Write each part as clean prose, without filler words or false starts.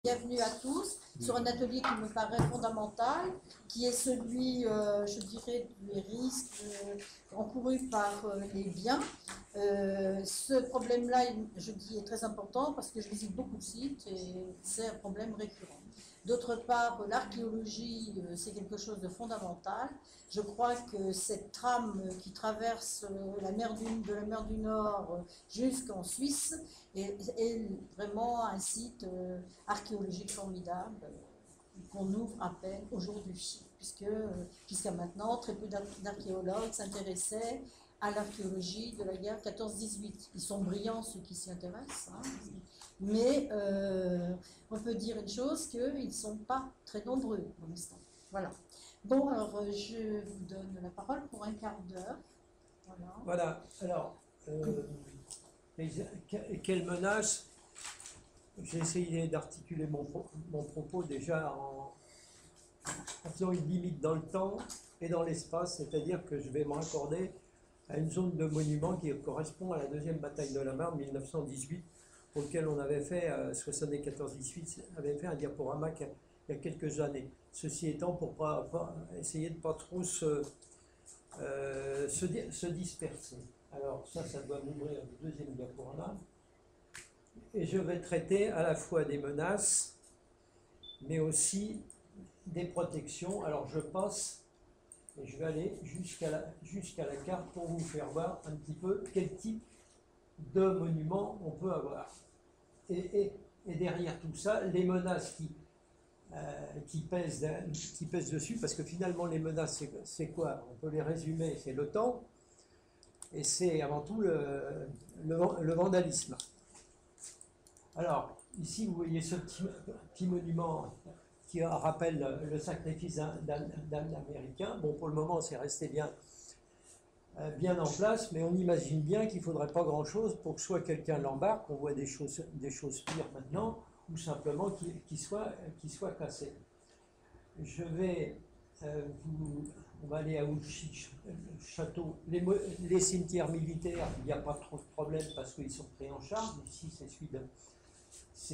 Bienvenue à tous sur un atelier qui me paraît fondamental, qui est celui, je dirais, des risques encourus par les biens. Ce problème-là, je dis, est très important parce que je visite beaucoup de sites et c'est un problème récurrent. D'autre part, l'archéologie, c'est quelque chose de fondamental. Je crois que cette trame qui traverse de la mer du Nord jusqu'en Suisse est vraiment un site archéologique formidable qu'on ouvre à peine aujourd'hui, puisque jusqu'à maintenant, très peu d'archéologues s'intéressaient à l'archéologie de la guerre 14-18. Ils sont brillants, ceux qui s'y intéressent, hein, mais on peut dire une chose, qu'ils ne sont pas très nombreux pour l'instant. Voilà. Bon, alors je vous donne la parole pour un quart d'heure. Voilà. Alors, quelle menace? J'ai essayé d'articuler mon propos déjà en faisant une limite dans le temps et dans l'espace, c'est-à-dire que je vais me raccorder à une zone de monument qui correspond à la deuxième bataille de la Marne 1918, pour lequel on avait fait, 74-18, avait fait un diaporama il y a quelques années. Ceci étant, pour essayer de ne pas trop se disperser. Alors ça doit m'ouvrir le deuxième diaporama. Et je vais traiter à la fois des menaces, mais aussi des protections. Alors je passe et je vais aller jusqu'à la carte pour vous faire voir un petit peu quel type de monument on peut avoir. Et derrière tout ça, les menaces qui pèsent dessus, parce que finalement les menaces, c'est quoi? On peut les résumer, c'est le temps, et c'est avant tout le vandalisme. Alors, ici, vous voyez ce petit monument qui rappelle le sacrifice d'un Américain. Bon, pour le moment, c'est resté bien en place, mais on imagine bien qu'il ne faudrait pas grand-chose pour que soit quelqu'un l'embarque, on voit des choses pires maintenant, ou simplement qu'il soit cassé. Je vais on va aller à Ouchy, château. Les cimetières militaires, il n'y a pas trop de problème parce qu'ils sont pris en charge. Ici, c'est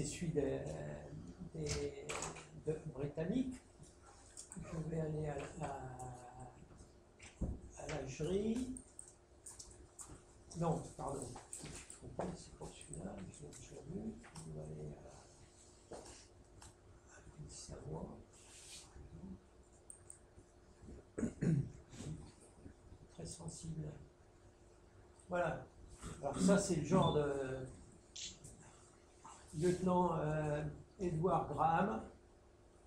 celui des Britanniques. Je vais aller à la Gerie. Non, pardon, je me suis trompé, c'est pas celui-là, je l'ai déjà vu. On va aller à Savoie. Très sensible. Voilà. Alors ça, c'est le genre de lieutenant Edward Graham,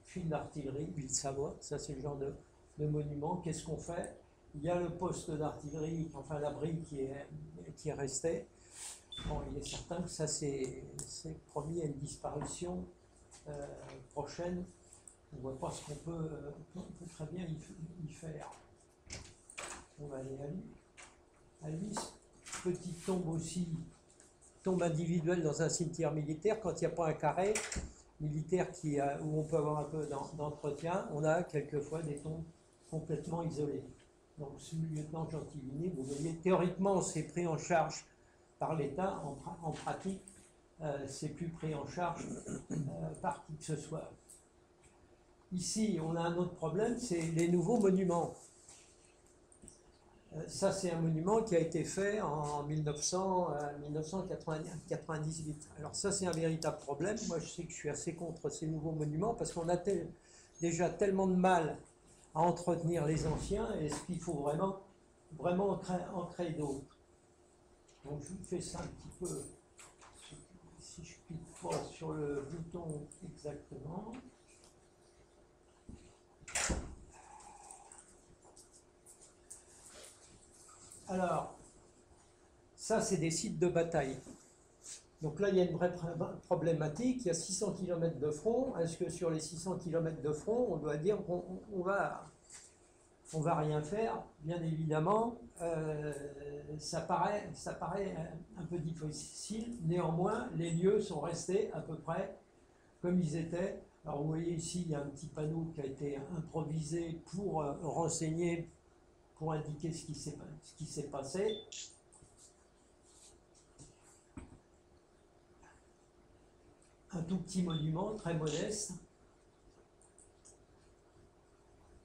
fil d'artillerie, ville Savoie. Ça, c'est le genre de monument. Qu'est-ce qu'on fait? Il y a le poste d'artillerie, enfin l'abri qui est resté. Bon, il est certain que ça, c'est promis à une disparition prochaine. On ne voit pas ce qu'on peut très bien y faire. On va aller à Lys. Petite tombe aussi, tombe individuelle dans un cimetière militaire. Quand il n'y a pas un carré militaire où on peut avoir un peu d'entretien, on a quelquefois des tombes complètement isolées. Donc, ce lieutenant Gentilini, vous voyez, théoriquement, c'est pris en charge par l'État. En pratique, c'est plus pris en charge par qui que ce soit. Ici, on a un autre problème, c'est les nouveaux monuments. Ça, c'est un monument qui a été fait en 1998. Alors ça, c'est un véritable problème. Moi, je sais que je suis assez contre ces nouveaux monuments parce qu'on a déjà tellement de mal à entretenir les anciens. Est-ce qu'il faut vraiment en créer d'autres? Donc, je vous fais ça un petit peu. Si je clique pas sur le bouton exactement. Alors, ça, c'est des sites de bataille. Donc là, il y a une vraie problématique. Il y a 600 km de front. Est-ce que sur les 600 km de front, on doit dire qu'on va rien faire? Bien évidemment, ça paraît un peu difficile. Néanmoins, les lieux sont restés à peu près comme ils étaient. Alors, vous voyez ici, il y a un petit panneau qui a été improvisé pour renseigner, pour indiquer ce qui s'est passé. Un tout petit monument, très modeste.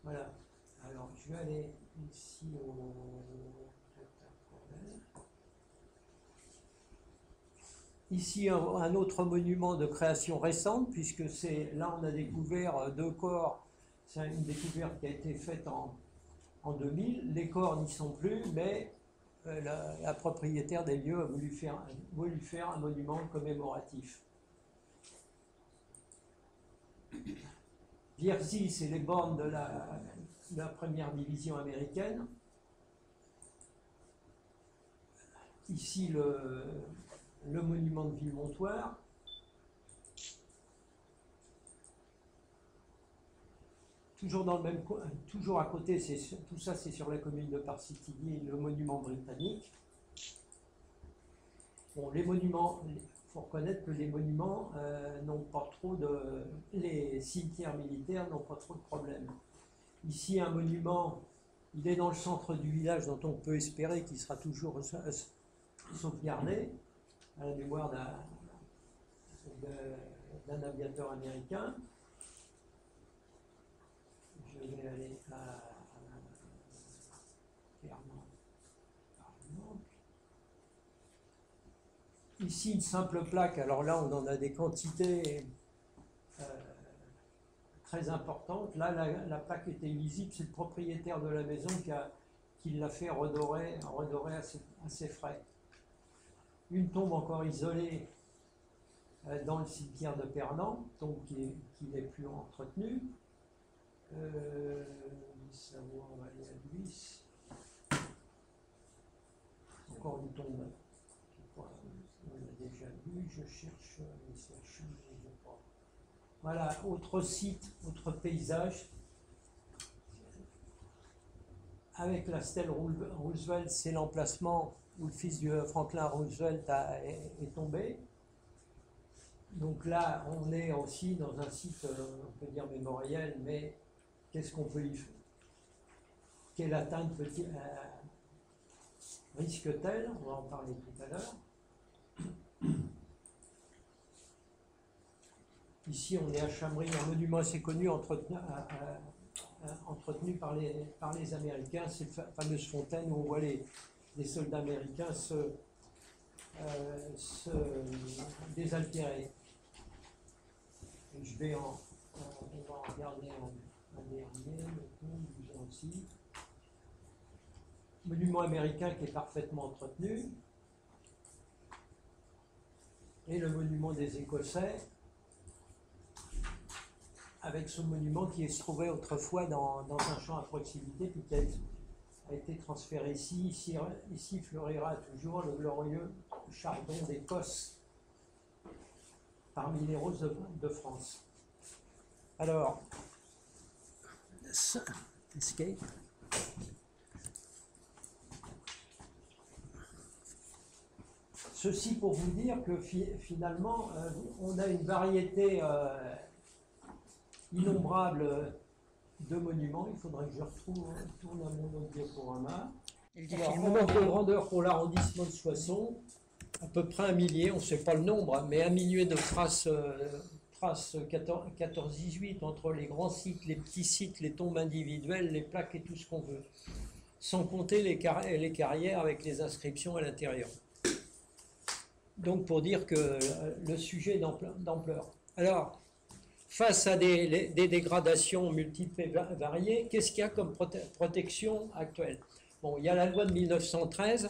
Voilà. Alors, je vais aller ici au... Ici, un autre monument de création récente, puisque là, on a découvert 2 corps. C'est une découverte qui a été faite en 2000. Les corps n'y sont plus, mais la propriétaire des lieux a voulu faire un monument commémoratif. Vierzy, c'est les bornes de la première division américaine. Ici, le monument de Villemontoire. Toujours dans le même coin, toujours à côté, tout ça c'est sur la commune de Parsitigny, le monument britannique. Bon, les monuments, il faut reconnaître que les monuments n'ont pas trop de... Les cimetières militaires n'ont pas trop de problèmes. Ici, un monument, il est dans le centre du village, dont on peut espérer qu'il sera toujours sauvegardé, à la mémoire d'un aviateur américain. Je vais aller à Clermont, par exemple. Ici, une simple plaque. Alors là, on en a des quantités très importantes. Là, la plaque était illisible. C'est le propriétaire de la maison qui l'a fait redorer à ses frais. Une tombe encore isolée dans le cimetière de Pernan, tombe qui n'est plus entretenue. Savoir, on va aller à Luis. Encore une tombe. On l'a déjà vu, je cherche, mais ça change, je sais pas. Voilà, autre site, autre paysage. Avec la stèle Roosevelt, c'est l'emplacement où le fils de Franklin Roosevelt est tombé. Donc là, on est aussi dans un site, on peut dire mémoriel, mais qu'est-ce qu'on peut y faire? Quelle atteinte risque-t-elle? On va en parler tout à l'heure. Ici, on est à Chamry, un monument assez connu entretenu par les Américains. C'est la fameuse fontaine où on voit les soldats américains se désaltérer. Et on va regarder un dernier, le aussi. Monument américain qui est parfaitement entretenu. Et le monument des Écossais, avec ce monument qui se trouvait autrefois dans un champ à proximité, puis qui a été transféré ici. Ici fleurira toujours le glorieux chardon d'Écosse, parmi les roses de France. Alors, escape. Ceci pour vous dire que finalement, on a une variété innombrable de monuments. Il faudrait que je retourne à mon autre diaporama. Alors, en ordre de grandeur pour l'arrondissement de Soissons, à peu près 1 millier, on ne sait pas le nombre, hein, mais 1 millier de traces 14-18 entre les grands sites, les petits sites, les tombes individuelles, les plaques et tout ce qu'on veut. Sans compter les carrières avec les inscriptions à l'intérieur. Donc pour dire que le sujet est d'ampleur. Alors, face à des dégradations multiples et variées, qu'est-ce qu'il y a comme protection actuelle? Bon, il y a la loi de 1913,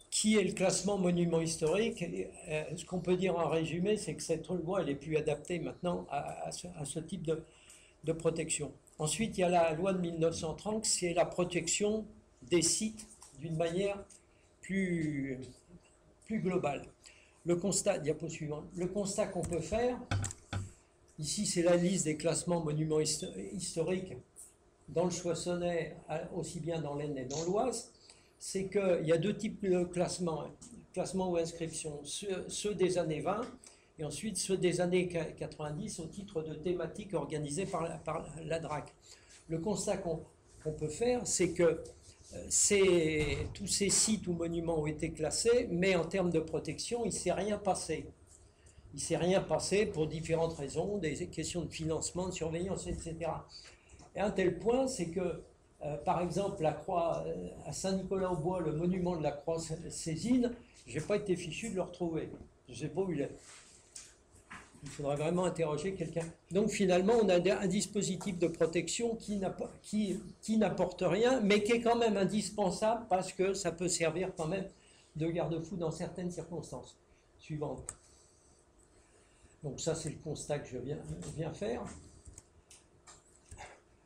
qui est le classement monument historique. Ce qu'on peut dire en résumé, c'est que cette loi elle est plus adaptée maintenant à ce type de protection. Ensuite, il y a la loi de 1930, c'est la protection des sites d'une manière plus globale. Le constat, diapo suivant, le constat qu'on peut faire, ici c'est la liste des classements monuments historiques dans le Soissonnais, aussi bien dans l'Aisne et dans l'Oise, c'est qu'il y a 2 types de classements ou inscriptions, ceux des années 20 et ensuite ceux des années 90 au titre de thématiques organisées par la DRAC. Le constat qu'on peut faire, c'est que tous ces sites ou monuments ont été classés, mais en termes de protection, il ne s'est rien passé. Il ne s'est rien passé pour différentes raisons, des questions de financement, de surveillance, etc. Et à un tel point, c'est que, par exemple, la croix à Saint-Nicolas-au-Bois, le monument de la croix Césine, je n'ai pas été fichu de le retrouver. Je ne sais pas où il est. Il faudrait vraiment interroger quelqu'un. Donc finalement, on a un dispositif de protection qui n'apporte rien, mais qui est quand même indispensable parce que ça peut servir quand même de garde-fou dans certaines circonstances suivantes. Donc ça, c'est le constat que je viens faire.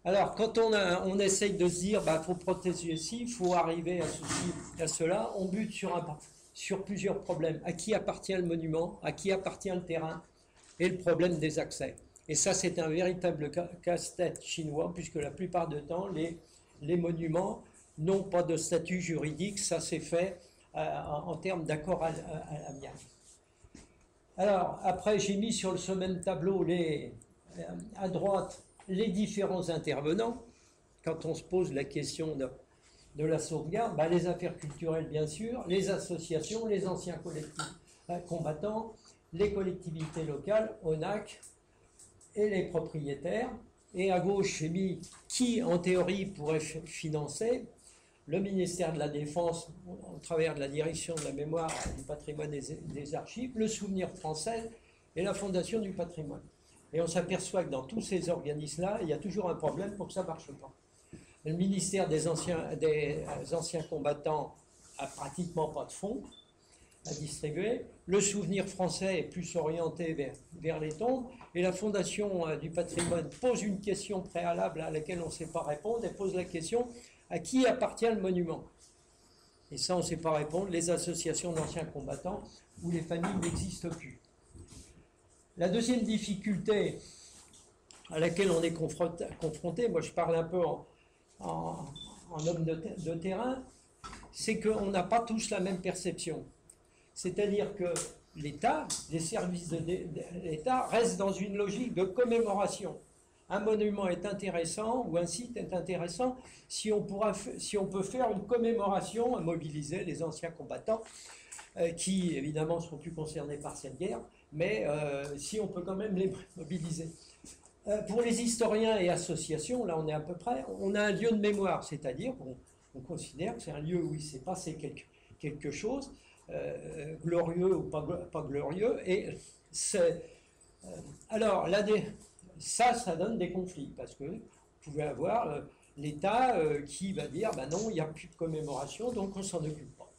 Alors, quand on essaye de se dire, il faut protéger ci, il faut arriver à ceci, à cela, on bute sur plusieurs problèmes. À qui appartient le monument? À qui appartient le terrain? Et le problème des accès. Et ça, c'est un véritable casse-tête chinois, puisque la plupart du temps, les monuments n'ont pas de statut juridique. Ça, c'est fait en termes d'accord à l'amiable. Alors, après, j'ai mis sur ce même tableau, à droite, les différents intervenants. Quand on se pose la question de la sauvegarde, les affaires culturelles, bien sûr, les associations, les anciens collectifs combattants, les collectivités locales, ONAC, et les propriétaires. Et à gauche, j'ai mis qui, en théorie, pourrait financer. Le ministère de la Défense, au travers de la Direction de la Mémoire, du Patrimoine et des Archives, le Souvenir français et la Fondation du Patrimoine. Et on s'aperçoit que dans tous ces organismes-là, il y a toujours un problème pour que ça ne marche pas. Le ministère des anciens combattants a pratiquement pas de fonds à distribuer. Le Souvenir français est plus orienté vers les tombes. Et la Fondation du Patrimoine pose une question préalable à laquelle on ne sait pas répondre. Elle pose la question: à qui appartient le monument? Et ça, on ne sait pas répondre. Les associations d'anciens combattants où les familles n'existent plus. La deuxième difficulté à laquelle on est confronté, moi je parle un peu en homme de terrain, c'est qu'on n'a pas tous la même perception. C'est-à-dire que l'État, les services de l'État restent dans une logique de commémoration. Un monument est intéressant ou un site est intéressant si on peut faire une commémoration à mobiliser les anciens combattants qui évidemment ne seront plus concernés par cette guerre, mais si on peut quand même les mobiliser. Pour les historiens et associations, là on est à peu près, on a un lieu de mémoire, c'est-à-dire on considère que c'est un lieu où il s'est passé quelque chose, glorieux ou pas glorieux, et alors là, ça donne des conflits, parce que vous pouvez avoir l'État qui va dire, non, il n'y a plus de commémoration, donc on ne s'en occupe pas.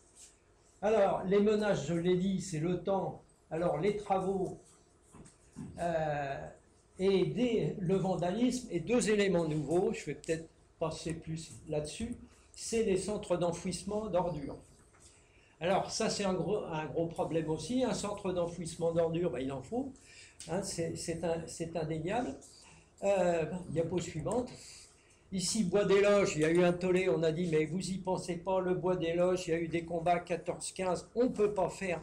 Alors, les menaces, je l'ai dit, c'est le temps, alors les travaux et le vandalisme, et deux éléments nouveaux, je vais peut-être passer plus là-dessus, c'est les centres d'enfouissement d'ordures. Alors ça, c'est un gros problème aussi, un centre d'enfouissement d'ordures, il en faut, hein, c'est indéniable. Diapo suivante. Ici, Bois des Loges, il y a eu un tollé, on a dit, mais vous y pensez pas, le Bois des Loges, il y a eu des combats 14-15, on ne peut pas faire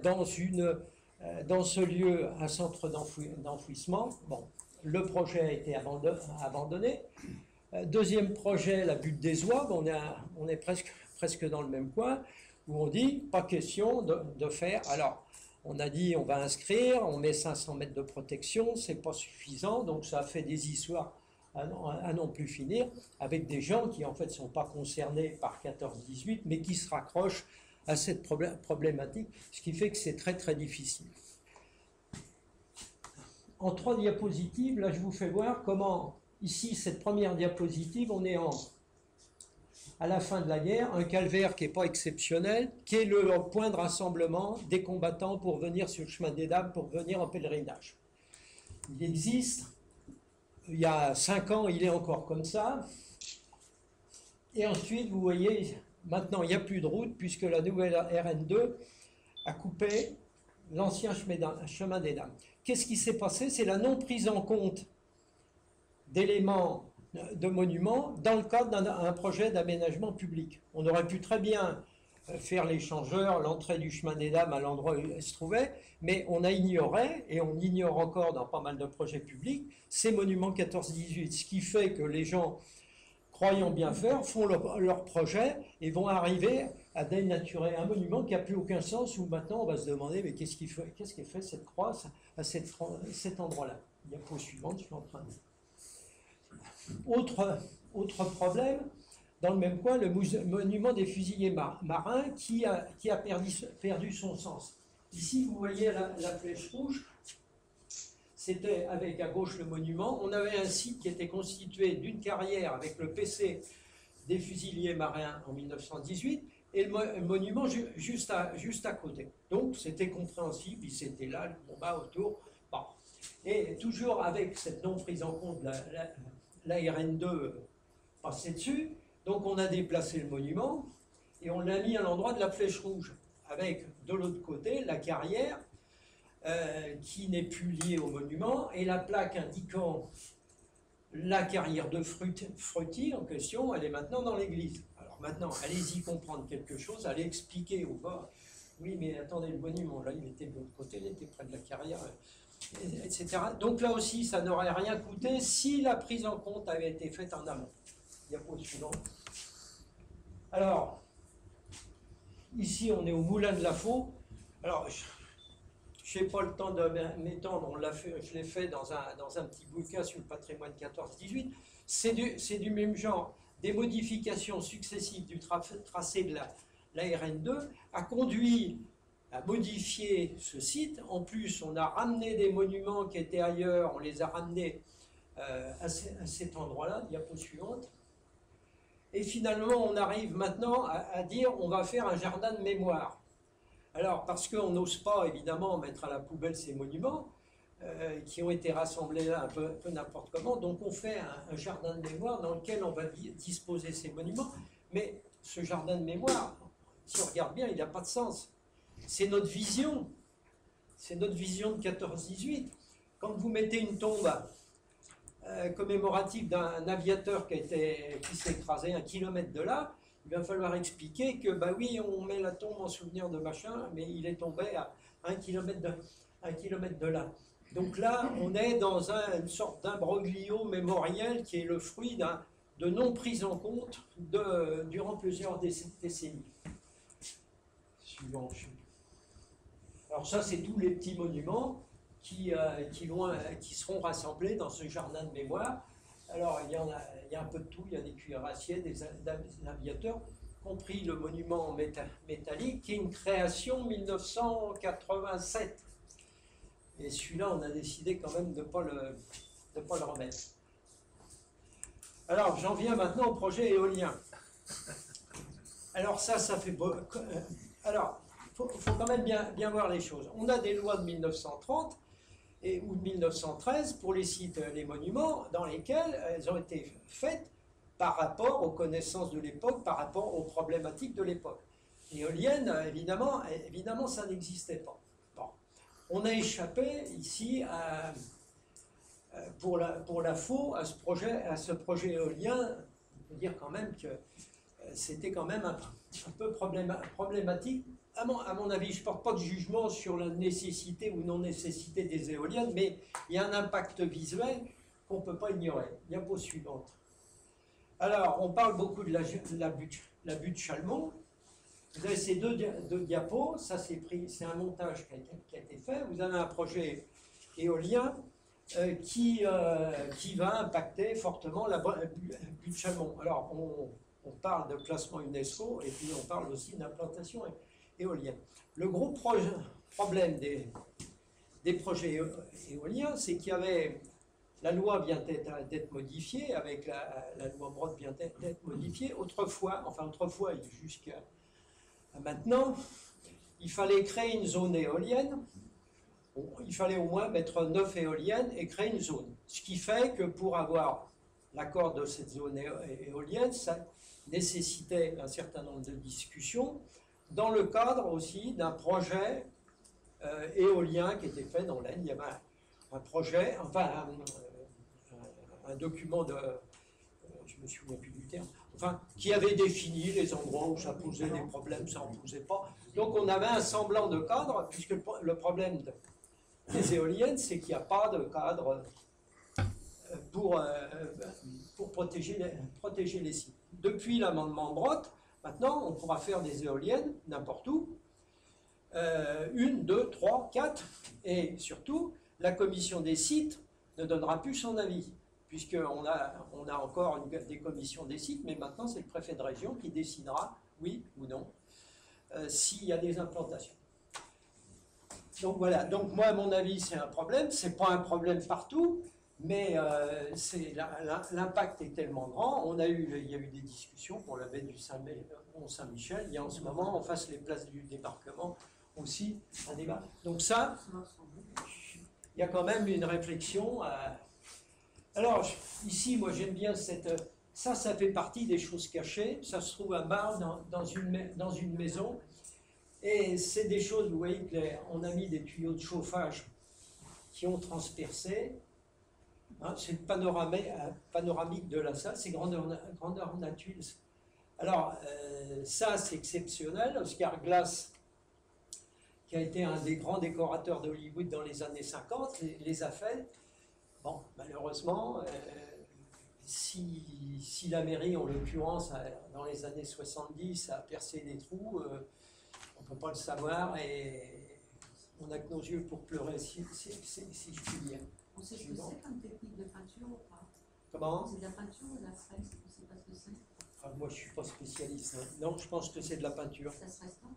dans ce lieu un centre d'enfouissement. Bon, le projet a été abandonné. Deuxième projet, la butte des Oies, on est presque dans le même coin, où on dit, pas question de faire. Alors, on a dit, on va inscrire, on met 500 mètres de protection, c'est pas suffisant, donc ça a fait des histoires à non plus finir, avec des gens qui en fait ne sont pas concernés par 14-18, mais qui se raccrochent à cette problématique, ce qui fait que c'est très très difficile. En 3 diapositives, là je vous fais voir comment, ici cette première diapositive, on est à la fin de la guerre, un calvaire qui n'est pas exceptionnel, qui est le point de rassemblement des combattants pour venir sur le chemin des Dames, pour venir en pèlerinage. Il existe, il y a 5 ans, il est encore comme ça. Et ensuite, vous voyez, maintenant, il n'y a plus de route, puisque la nouvelle RN2 a coupé l'ancien chemin des Dames. Qu'est-ce qui s'est passé? C'est la non prise en compte d'éléments de monuments dans le cadre d'un projet d'aménagement public. On aurait pu très bien faire l'échangeur, l'entrée du chemin des Dames à l'endroit où elle se trouvait, mais on a ignoré, et on ignore encore dans pas mal de projets publics, ces monuments 14-18, ce qui fait que les gens, croyant bien faire, font leur projet et vont arriver à dénaturer un monument qui n'a plus aucun sens, où maintenant on va se demander mais qu'est-ce qui fait cette croix à cet endroit-là. Diapo suivante, je suis en train de... Autre problème, dans le même coin, le monument des fusiliers marins qui a perdu son sens. Ici, vous voyez la flèche rouge, c'était avec à gauche le monument. On avait un site qui était constitué d'une carrière avec le PC des fusiliers marins en 1918 et le monument juste à côté. Donc c'était compréhensible, ils étaient là, le combat autour. Bon. Et toujours avec cette non prise en compte, la RN2 passait dessus. Donc on a déplacé le monument et on l'a mis à l'endroit de la flèche rouge, avec de l'autre côté la carrière qui n'est plus liée au monument et la plaque indiquant la carrière de Frutti en question, elle est maintenant dans l'église. Alors maintenant, allez-y comprendre quelque chose, allez expliquer au bas. Oui, mais attendez, le monument, là, il était de l'autre côté, il était près de la carrière, etc. Donc là aussi, ça n'aurait rien coûté si la prise en compte avait été faite en amont. Diapo suivante. Alors, ici, on est au Moulin de la Faux. Alors, je n'ai pas le temps de m'étendre, je l'ai fait dans un petit bouquin sur le patrimoine 14-18. C'est du même genre. Des modifications successives du tracé de la RN2 a conduit à modifier ce site. En plus, on a ramené des monuments qui étaient ailleurs, on les a ramenés à cet endroit-là, diapo suivante. Et finalement, on arrive maintenant à dire on va faire un jardin de mémoire. Alors, parce qu'on n'ose pas, évidemment, mettre à la poubelle ces monuments qui ont été rassemblés là un peu n'importe comment, donc on fait un jardin de mémoire dans lequel on va disposer ces monuments, mais ce jardin de mémoire, si on regarde bien, il n'a pas de sens. C'est notre vision de 14-18. Quand vous mettez une tombe commémorative d'un aviateur qui s'est écrasé 1 kilomètre de là, il va falloir expliquer que, bah oui, on met la tombe en souvenir de machin, mais il est tombé à 1 kilomètre de là. Donc là, on est dans une sorte d'imbroglio mémoriel qui est le fruit de non prise en compte durant plusieurs décennies. Suivant. Alors ça, c'est tous les petits monuments qui seront rassemblés dans ce jardin de mémoire. Alors, il y a un peu de tout, il y a des cuirassiers, des aviateurs, compris le monument métallique, qui est une création 1987. Et celui-là, on a décidé quand même de ne pas le remettre. Alors, j'en viens maintenant au projet éolien. Alors ça fait... Alors, il faut quand même bien voir les choses. On a des lois de 1930, ou de 1913 pour les sites, les monuments, dans lesquels elles ont été faites par rapport aux connaissances de l'époque, par rapport aux problématiques de l'époque. Éolienne, évidemment, ça n'existait pas. Bon. On a échappé ici pour la FO à ce projet éolien. On peut dire quand même que c'était quand même un peu problématique. À mon avis, je ne porte pas de jugement sur la nécessité ou non-nécessité des éoliennes, mais il y a un impact visuel qu'on ne peut pas ignorer. Diapo suivante. Alors, on parle beaucoup de la butte Chalmont. Vous avez ces deux diapos, ça c'est un montage qui a été fait. Vous avez un projet éolien qui va impacter fortement la butte Chalmont. Alors, on parle de classement UNESCO et puis on parle aussi d'implantation éolienne. Le gros problème des projets éoliens, c'est qu'il y avait... La loi vient d'être modifiée, avec la loi Brottes vient d'être modifiée. Autrefois, jusqu'à maintenant, il fallait créer une zone éolienne. Il fallait au moins mettre 9 éoliennes et créer une zone. Ce qui fait que pour avoir l'accord de cette zone éolienne, ça nécessitait un certain nombre de discussions, dans le cadre aussi d'un projet éolien qui était fait dans l'Aisne. Il y avait un projet, enfin un document de, je me souviens plus du terme, enfin, qui avait défini les endroits où ça posait des problèmes, ça n'en posait pas. Donc on avait un semblant de cadre, puisque le problème des éoliennes, c'est qu'il n'y a pas de cadre pour protéger les sites. Depuis l'amendement Brottes, Maintenant, on pourra faire des éoliennes n'importe où, 1, 2, 3, 4, et surtout, la commission des sites ne donnera plus son avis, puisqu'on a encore des commissions des sites, mais maintenant c'est le préfet de région qui décidera, oui ou non, s'il y a des implantations. Donc voilà, donc moi à mon avis c'est un problème, c'est pas un problème partout, mais l'impact est tellement grand. Il y a eu des discussions pour la baie du Mont-Saint-Michel, il y a en ce moment en face les places du débarquement aussi un débat. Donc ça, il y a quand même une réflexion. Alors ici, moi j'aime bien ça fait partie des choses cachées. Ça se trouve à Bar dans une maison. Et c'est des choses, vous voyez qu'on a mis des tuyaux de chauffage qui ont transpercé. Hein, c'est le panoramique de la salle, c'est grandeur nature. Alors, ça c'est exceptionnel. Oscar Glass, qui a été un des grands décorateurs d'Hollywood dans les années 50, les a fait. Bon, malheureusement, si la mairie, en l'occurrence, dans les années 70, a percé des trous, on ne peut pas le savoir et on n'a que nos yeux pour pleurer, si je puis dire. On sait ce que c'est comme technique de peinture ou pas? Comment? C'est de la peinture ou de la fresque? On ne sait pas ce que c'est. Enfin, moi, je ne suis pas spécialiste. Hein. Non, je pense que c'est de la peinture. Ça se reste pas?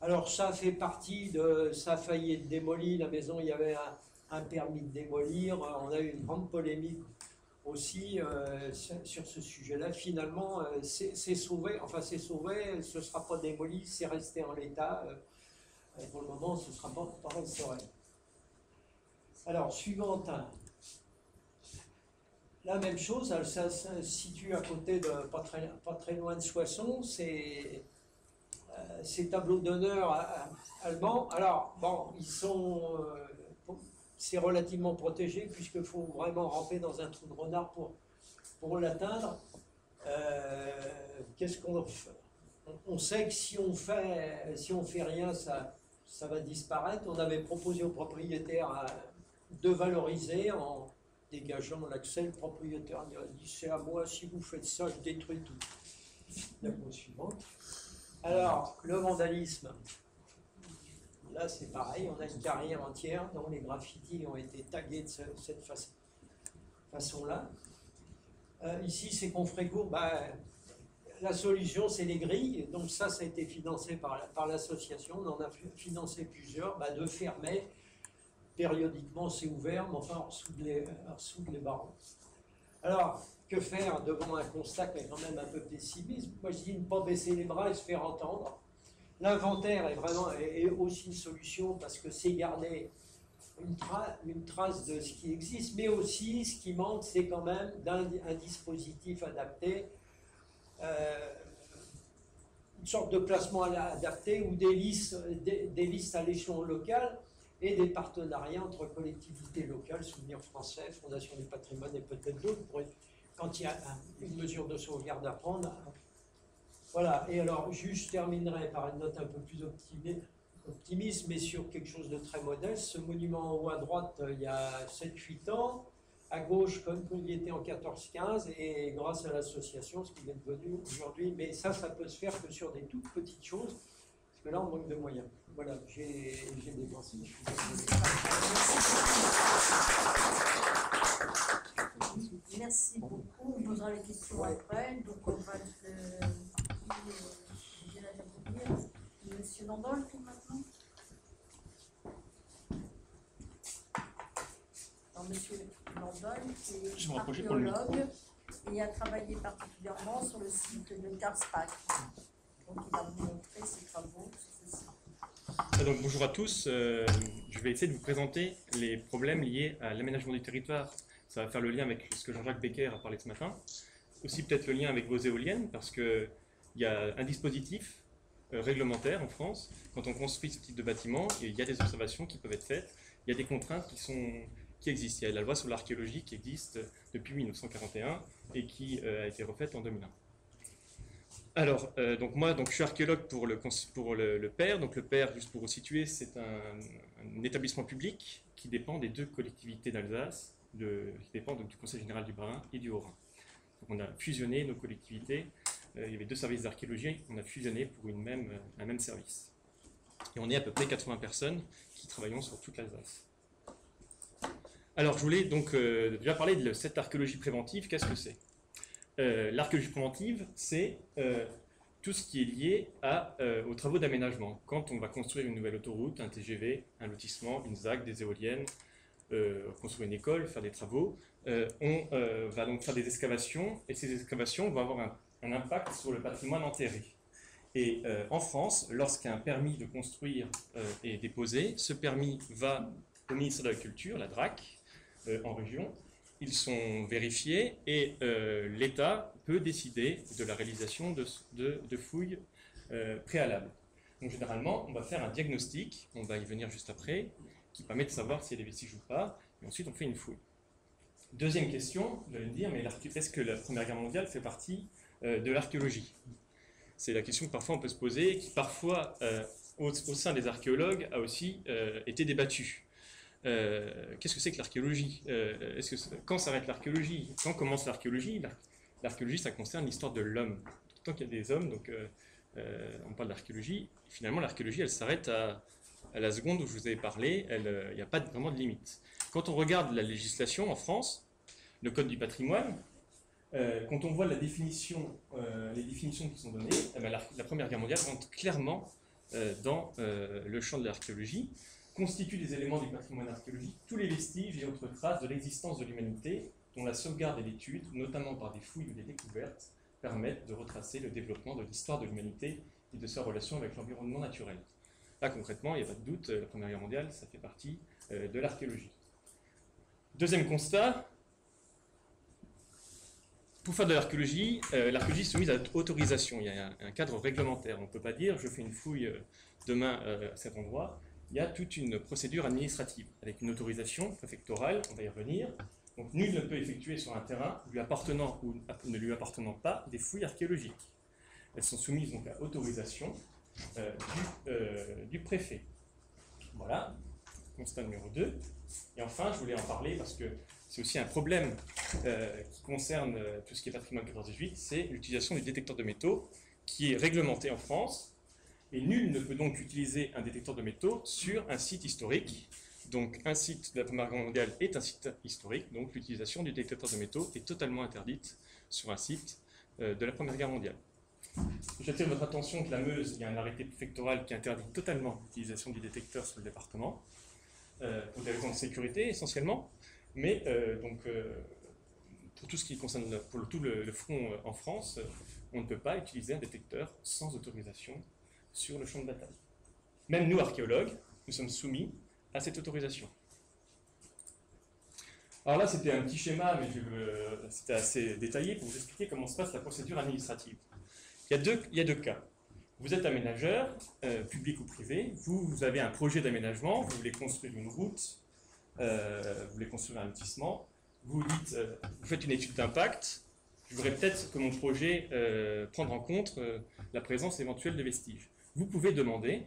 Alors, ça fait partie de... Ça a failli être démoli, la maison, il y avait un permis de démolir. On a eu une grande polémique aussi sur ce sujet-là. Finalement, c'est sauvé, enfin c'est sauvé, ce ne sera pas démoli, c'est resté en l'état. Pour le moment, ce ne sera pas restauré. Alors, suivante. La même chose, ça se situe à côté de, pas très loin de Soissons, c'est ces tableaux d'honneur allemands. Alors, bon, ils sont... c'est relativement protégé puisqu'il faut vraiment ramper dans un trou de renard pour l'atteindre. Qu'est-ce qu'on fait? On sait que si on fait rien, ça va disparaître. On avait proposé aux propriétaires de valoriser en dégageant l'accès. Le propriétaire a dit c'est à moi, si vous faites ça, je détruis tout. La pause suivante. Alors, le vandalisme. Là, c'est pareil, on a une carrière entière dont les graffitis ont été tagués de cette façon-là. Ici, c'est Confrécourt. La solution, c'est les grilles. Donc ça a été financé par l'association. On en a financé plusieurs. De fermer. Périodiquement, c'est ouvert, mais enfin, on soude les barreaux. Alors, que faire devant un constat qui est quand même un peu pessimiste? Moi, je dis ne pas baisser les bras et se faire entendre. L'inventaire est aussi une solution parce que c'est garder une trace de ce qui existe, mais aussi ce qui manque, c'est quand même un dispositif adapté, une sorte de placement adapté ou des listes à l'échelon local et des partenariats entre collectivités locales, Souvenirs Français, Fondation du patrimoine et peut-être d'autres, quand il y a une mesure de sauvegarde à prendre. Voilà, et alors je terminerai par une note un peu plus optimiste, mais sur quelque chose de très modeste. Ce monument en haut à droite, il y a 7-8 ans, à gauche, comme il était en 14-15, et grâce à l'association, ce qui est devenu aujourd'hui, mais ça peut se faire que sur des toutes petites choses, parce que là, on manque de moyens. Voilà, j'ai dépensé. Merci beaucoup. On posera les questions après. Donc, on va Monsieur Landol, pour maintenant. Alors, Monsieur Landol, qui est archéologue et a travaillé particulièrement sur le site de Karlsbad. Donc, il va vous montrer ses travaux sur ce site. Donc, bonjour à tous. Je vais essayer de vous présenter les problèmes liés à l'aménagement du territoire. Ça va faire le lien avec ce que Jean-Jacques Becker a parlé ce matin. Aussi peut-être le lien avec vos éoliennes, parce qu'il y a un dispositif réglementaire en France. Quand on construit ce type de bâtiment, il y a des observations qui peuvent être faites. Il y a des contraintes qui existent. Il y a la loi sur l'archéologie qui existe depuis 1941 et qui a été refaite en 2001. Alors, donc moi, je suis archéologue pour le PER. Donc le PER, juste pour vous situer, c'est un établissement public qui dépend des deux collectivités d'Alsace, qui dépend donc du Conseil général du Bas-Rhin et du Haut-Rhin. Donc on a fusionné nos collectivités. Il y avait deux services d'archéologie, on a fusionné pour un même service. Et on est à peu près 80 personnes qui travaillons sur toute l'Alsace. Alors, je voulais donc déjà parler de cette archéologie préventive. Qu'est-ce que c'est? L'archéologie préventive, c'est tout ce qui est lié aux travaux d'aménagement. Quand on va construire une nouvelle autoroute, un TGV, un lotissement, une ZAC, des éoliennes, construire une école, faire des travaux, on va donc faire des excavations, et ces excavations vont avoir un impact sur le patrimoine enterré. Et en France, lorsqu'un permis de construire est déposé, ce permis va au ministère de la Culture, la DRAC, en région. Ils sont vérifiés et l'État peut décider de la réalisation de fouilles préalables. Donc généralement, on va faire un diagnostic, on va y venir juste après, qui permet de savoir s'il y a des vestiges ou pas, et ensuite on fait une fouille. Deuxième question, vous allez me dire, mais est-ce que la Première Guerre mondiale fait partie de l'archéologie? C'est la question que parfois on peut se poser, et qui parfois, au sein des archéologues, a aussi été débattue. Qu'est-ce que c'est que l'archéologie? Quand s'arrête l'archéologie? Quand commence l'archéologie? L'archéologie, ça concerne l'histoire de l'homme. Tant qu'il y a des hommes, donc on parle d'archéologie. Finalement, l'archéologie, elle s'arrête à la seconde où je vous avais parlé. Il n'y a pas vraiment de limite. Quand on regarde la législation en France, le Code du patrimoine, quand on voit les définitions qui sont données, la Première Guerre mondiale rentre clairement dans le champ de l'archéologie, constitue des éléments du patrimoine archéologique tous les vestiges et autres traces de l'existence de l'humanité dont la sauvegarde et l'étude, notamment par des fouilles ou des découvertes, permettent de retracer le développement de l'histoire de l'humanité et de sa relation avec l'environnement naturel. Là, concrètement, il n'y a pas de doute, la Première Guerre mondiale, ça fait partie de l'archéologie. Deuxième constat, pour faire de l'archéologie, l'archéologie est soumise à autorisation. Il y a un cadre réglementaire. On ne peut pas dire, je fais une fouille demain à cet endroit. Il y a toute une procédure administrative, avec une autorisation préfectorale, on va y revenir. Donc nul ne peut effectuer sur un terrain lui appartenant ou ne lui appartenant pas des fouilles archéologiques. Elles sont soumises donc à autorisation du préfet. Voilà, constat numéro 2. Et enfin, je voulais en parler parce que c'est aussi un problème qui concerne tout ce qui est patrimoine 14-18, c'est l'utilisation du détecteur de métaux qui est réglementé en France. Et nul ne peut donc utiliser un détecteur de métaux sur un site historique. Donc un site de la Première Guerre mondiale est un site historique, donc l'utilisation du détecteur de métaux est totalement interdite sur un site de la Première Guerre mondiale. J'attire votre attention que la Meuse, il y a un arrêté préfectoral qui interdit totalement l'utilisation du détecteur sur le département, pour des raisons de sécurité essentiellement, mais pour tout ce qui concerne tout le front en France, on ne peut pas utiliser un détecteur sans autorisation sur le champ de bataille. Même nous, archéologues, nous sommes soumis à cette autorisation. Alors là, c'était un petit schéma, mais c'était assez détaillé pour vous expliquer comment se passe la procédure administrative. Il y a deux cas. Vous êtes aménageur, public ou privé, vous avez un projet d'aménagement, vous voulez construire une route, vous voulez construire un lotissement, vous faites une étude d'impact, je voudrais peut-être que mon projet prenne en compte la présence éventuelle de vestiges. Vous pouvez demander,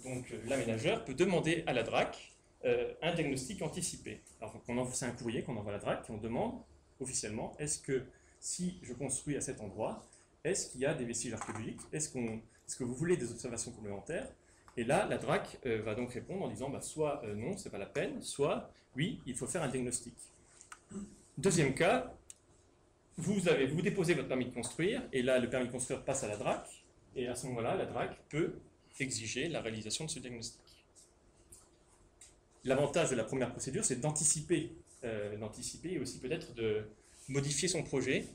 donc l'aménageur peut demander à la DRAC un diagnostic anticipé. Alors c'est un courrier qu'on envoie à la DRAC et on demande officiellement, est-ce que si je construis à cet endroit, est-ce qu'il y a des vestiges archéologiques? Est-ce que vous voulez des observations complémentaires? Et là, la DRAC va donc répondre en disant soit non, c'est pas la peine, soit oui, il faut faire un diagnostic. Deuxième cas, vous déposez votre permis de construire, et là, le permis de construire passe à la DRAC, et à ce moment-là, la DRAC peut exiger la réalisation de ce diagnostic. L'avantage de la première procédure, c'est d'anticiper et aussi peut-être de modifier son projet.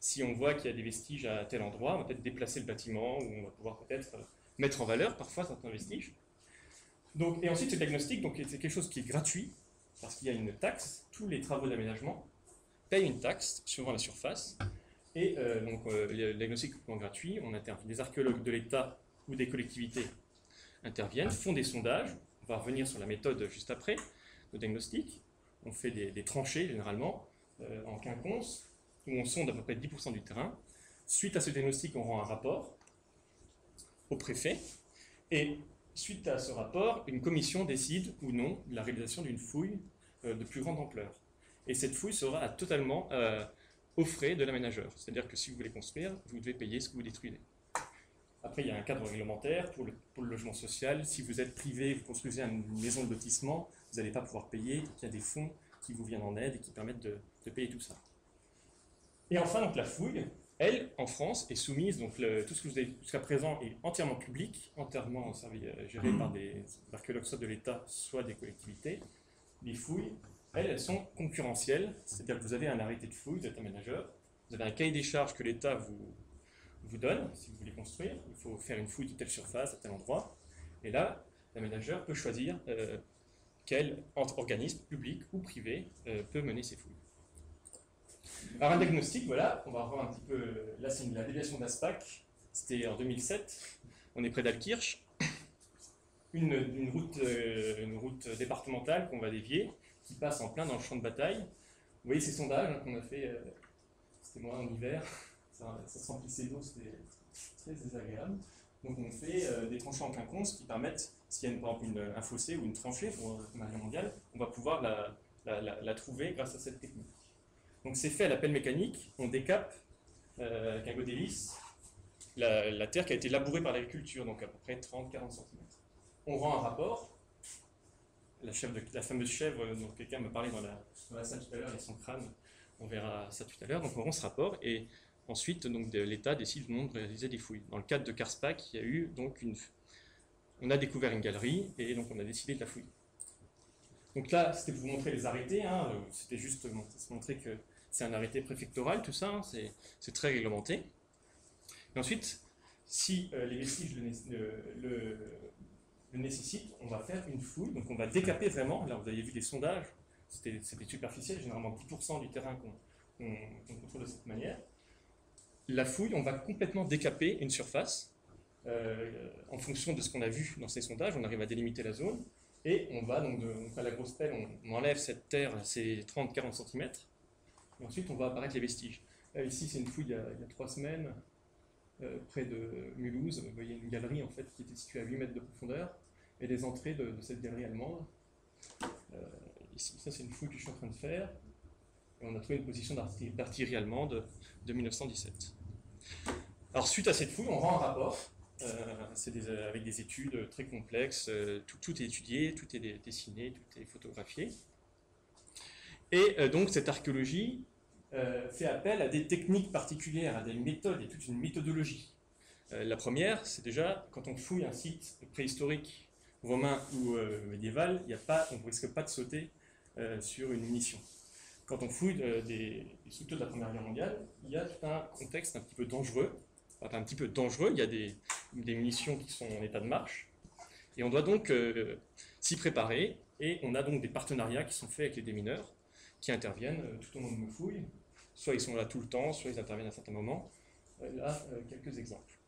Si on voit qu'il y a des vestiges à tel endroit, on va peut-être déplacer le bâtiment, ou on va pouvoir peut-être mettre en valeur parfois certains vestiges. Donc, et ensuite, ce diagnostic, c'est quelque chose qui est gratuit, parce qu'il y a une taxe. Tous les travaux d'aménagement payent une taxe suivant la surface. Et le diagnostic est complètement gratuit. On intervient. Des archéologues de l'État ou des collectivités interviennent, font des sondages. On va revenir sur la méthode juste après, le diagnostic. On fait des tranchées, généralement, en quinconce, où on sonde à peu près 10% du terrain. Suite à ce diagnostic, on rend un rapport au préfet, et suite à ce rapport, une commission décide ou non de la réalisation d'une fouille de plus grande ampleur. Et cette fouille sera totalement aux frais de l'aménageur. C'est-à-dire que si vous voulez construire, vous devez payer ce que vous détruisez. Après, il y a un cadre réglementaire pour le logement social. Si vous êtes privé, vous construisez une maison de lotissement, vous n'allez pas pouvoir payer. Il y a des fonds qui vous viennent en aide et qui permettent de payer tout ça. Et enfin, donc, la fouille, elle, en France, est soumise, donc tout ce que vous avez jusqu'à présent est entièrement public, entièrement géré par des archéologues, soit de l'État, soit des collectivités. Les fouilles, elles sont concurrentielles, c'est-à-dire que vous avez un arrêté de fouille, vous êtes aménageur, vous avez un cahier des charges que l'État vous donne, si vous voulez construire, il faut faire une fouille de telle surface, à tel endroit, et là, l'aménageur peut choisir quel organisme, public ou privé, peut mener ces fouilles. Alors un diagnostic, voilà, on va revoir un petit peu, là c'est la déviation d'Aspac, c'était en 2007, on est près d'Alkirch, une route départementale qu'on va dévier, qui passe en plein dans le champ de bataille. Vous voyez ces sondages qu'on a fait, c'était moi en hiver, ça se remplissait d'eau, c'était très désagréable. Donc on fait des tranchées en quinconce qui permettent, s'il y a par exemple un fossé ou une tranchée pour la guerre mondiale, on va pouvoir la trouver grâce à cette technique. Donc c'est fait à la pelle mécanique, on décape avec un godet lisse la terre qui a été labourée par l'agriculture, donc à peu près 30-40 cm. On rend un rapport, la fameuse chèvre dont quelqu'un me parlait dans la salle tout à l'heure, et son crâne, on verra ça tout à l'heure, donc on rend ce rapport, et ensuite l'État décide de réaliser des fouilles. Dans le cadre de Karspac, il y a eu donc on a découvert une galerie, et donc on a décidé de la fouiller. Donc là, c'était pour vous montrer les arrêtés, hein, c'était juste montrer que c'est un arrêté préfectoral, tout ça, hein, c'est très réglementé. Et ensuite, si les vestiges le nécessitent, on va faire une fouille, donc on va décaper vraiment, là vous avez vu les sondages, c'était superficiel, généralement 10% du terrain qu'on contrôle de cette manière. La fouille, on va complètement décaper une surface, en fonction de ce qu'on a vu dans ces sondages, on arrive à délimiter la zone, et on va donc à la grosse pelle, on enlève cette terre, ces 30-40 cm, et ensuite on va apparaître les vestiges. Là, ici c'est une fouille il y a 3 semaines, près de Mulhouse, vous voyez une galerie en fait qui était située à 8 mètres de profondeur, et les entrées de cette galerie allemande. Ici, ça c'est une fouille que je suis en train de faire, et on a trouvé une position d'artillerie allemande de 1917. Alors suite à cette fouille, on rend un rapport, avec des études très complexes, tout est étudié, tout est dessiné, tout est photographié. Et donc cette archéologie fait appel à des techniques particulières, à des méthodes et toute une méthodologie. La première, c'est déjà, quand on fouille un site préhistorique, romain ou médiéval, on ne risque pas de sauter sur une munition. Quand on fouille des structures de la Première Guerre mondiale, il y a tout un contexte un petit peu dangereux. Enfin, pas un petit peu dangereux, il y a des munitions qui sont en état de marche. Et on doit donc s'y préparer, et on a donc des partenariats qui sont faits avec les démineurs, qui interviennent tout au long de nos fouilles. Soit ils sont là tout le temps, soit ils interviennent à certains moments. Là, quelques exemples.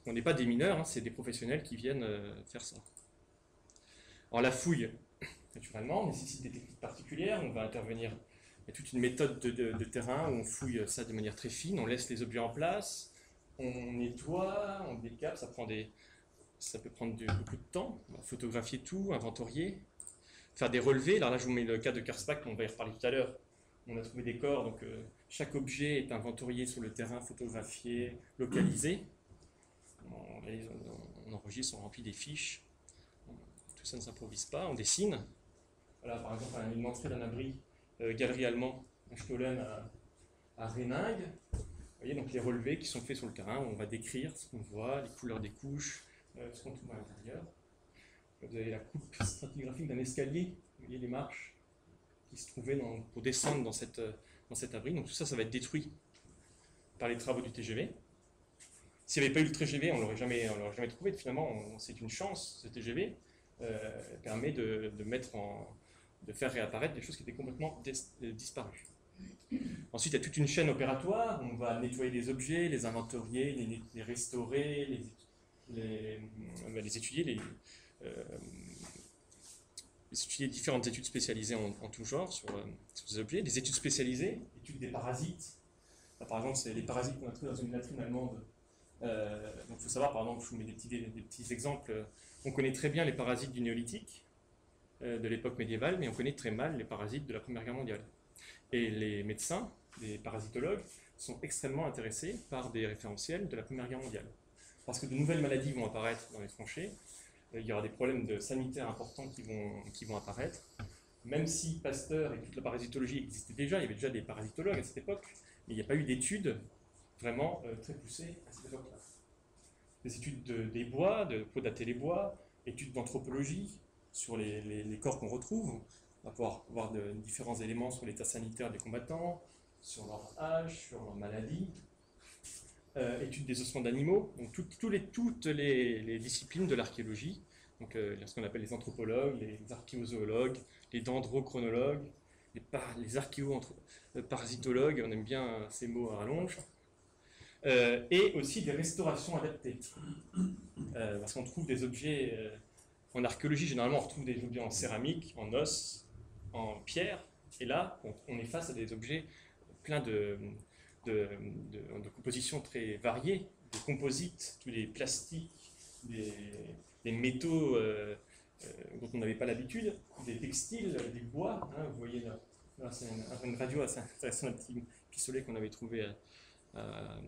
On n'est pas des mineurs, hein, c'est des professionnels qui viennent faire ça. Alors la fouille, naturellement, nécessite des techniques particulières. On va intervenir, il y a toute une méthode de terrain où on fouille ça de manière très fine, on laisse les objets en place, on nettoie, on décape, ça peut prendre beaucoup de temps. On va photographier tout, inventorier, faire des relevés. Alors là, je vous mets le cas de Karspac, on va y reparler tout à l'heure. On a trouvé des corps, donc chaque objet est inventorié sur le terrain, photographié, localisé. On enregistre, on remplit des fiches. Tout ça ne s'improvise pas, on dessine. Voilà, par exemple, une entrée d'un abri, galerie allemand, un Stollen à Réningue. Vous voyez donc les relevés qui sont faits sur le terrain, où on va décrire ce qu'on voit, les couleurs des couches, ce qu'on trouve à l'intérieur. Vous avez la coupe stratigraphique d'un escalier, vous voyez les marches qui se trouvaient pour descendre dans cet abri. Donc tout ça, ça va être détruit par les travaux du TGV. S'il n'y avait pas eu le TGV, on ne l'aurait jamais trouvé. Finalement, c'est une chance, ce TGV permet de faire réapparaître des choses qui étaient complètement disparues. Ensuite, il y a toute une chaîne opératoire. On va nettoyer les objets, les inventorier, les restaurer, les étudier, étudier différentes études spécialisées en tout genre sur ces objets, des études spécialisées, études des parasites, Là, par exemple, c'est les parasites qu'on a trouvés dans une latrine allemande. Donc il faut savoir, par exemple, je vous mets des petits exemples. On connaît très bien les parasites du néolithique, de l'époque médiévale, mais on connaît très mal les parasites de la Première Guerre mondiale. Et les médecins, les parasitologues, sont extrêmement intéressés par des référentiels de la Première Guerre mondiale. Parce que de nouvelles maladies vont apparaître dans les tranchées, il y aura des problèmes sanitaires importants qui vont apparaître. Même si Pasteur et toute la parasitologie existaient déjà, il y avait déjà des parasitologues à cette époque, mais il n'y a pas eu d'études vraiment très poussées à cette époque-là. Des études des bois, pour dater les bois, études d'anthropologie sur les corps qu'on retrouve. On va pouvoir voir différents éléments sur l'état sanitaire des combattants, sur leur âge, sur leur maladie. Études des ossements d'animaux, donc toutes les disciplines de l'archéologie, donc ce qu'on appelle les anthropologues, les archéozoologues, les dendrochronologues, les archéoparasitologues, on aime bien ces mots à rallonge, et aussi des restaurations adaptées. Parce qu'on trouve des objets, en archéologie généralement on retrouve des objets en céramique, en os, en pierre, et là on est face à des objets pleins de compositions très variées, des composites, tous les plastiques, des métaux dont on n'avait pas l'habitude, des textiles, des bois. Hein, vous voyez là c'est une radio assez intéressante, un petit pistolet qu'on avait trouvé à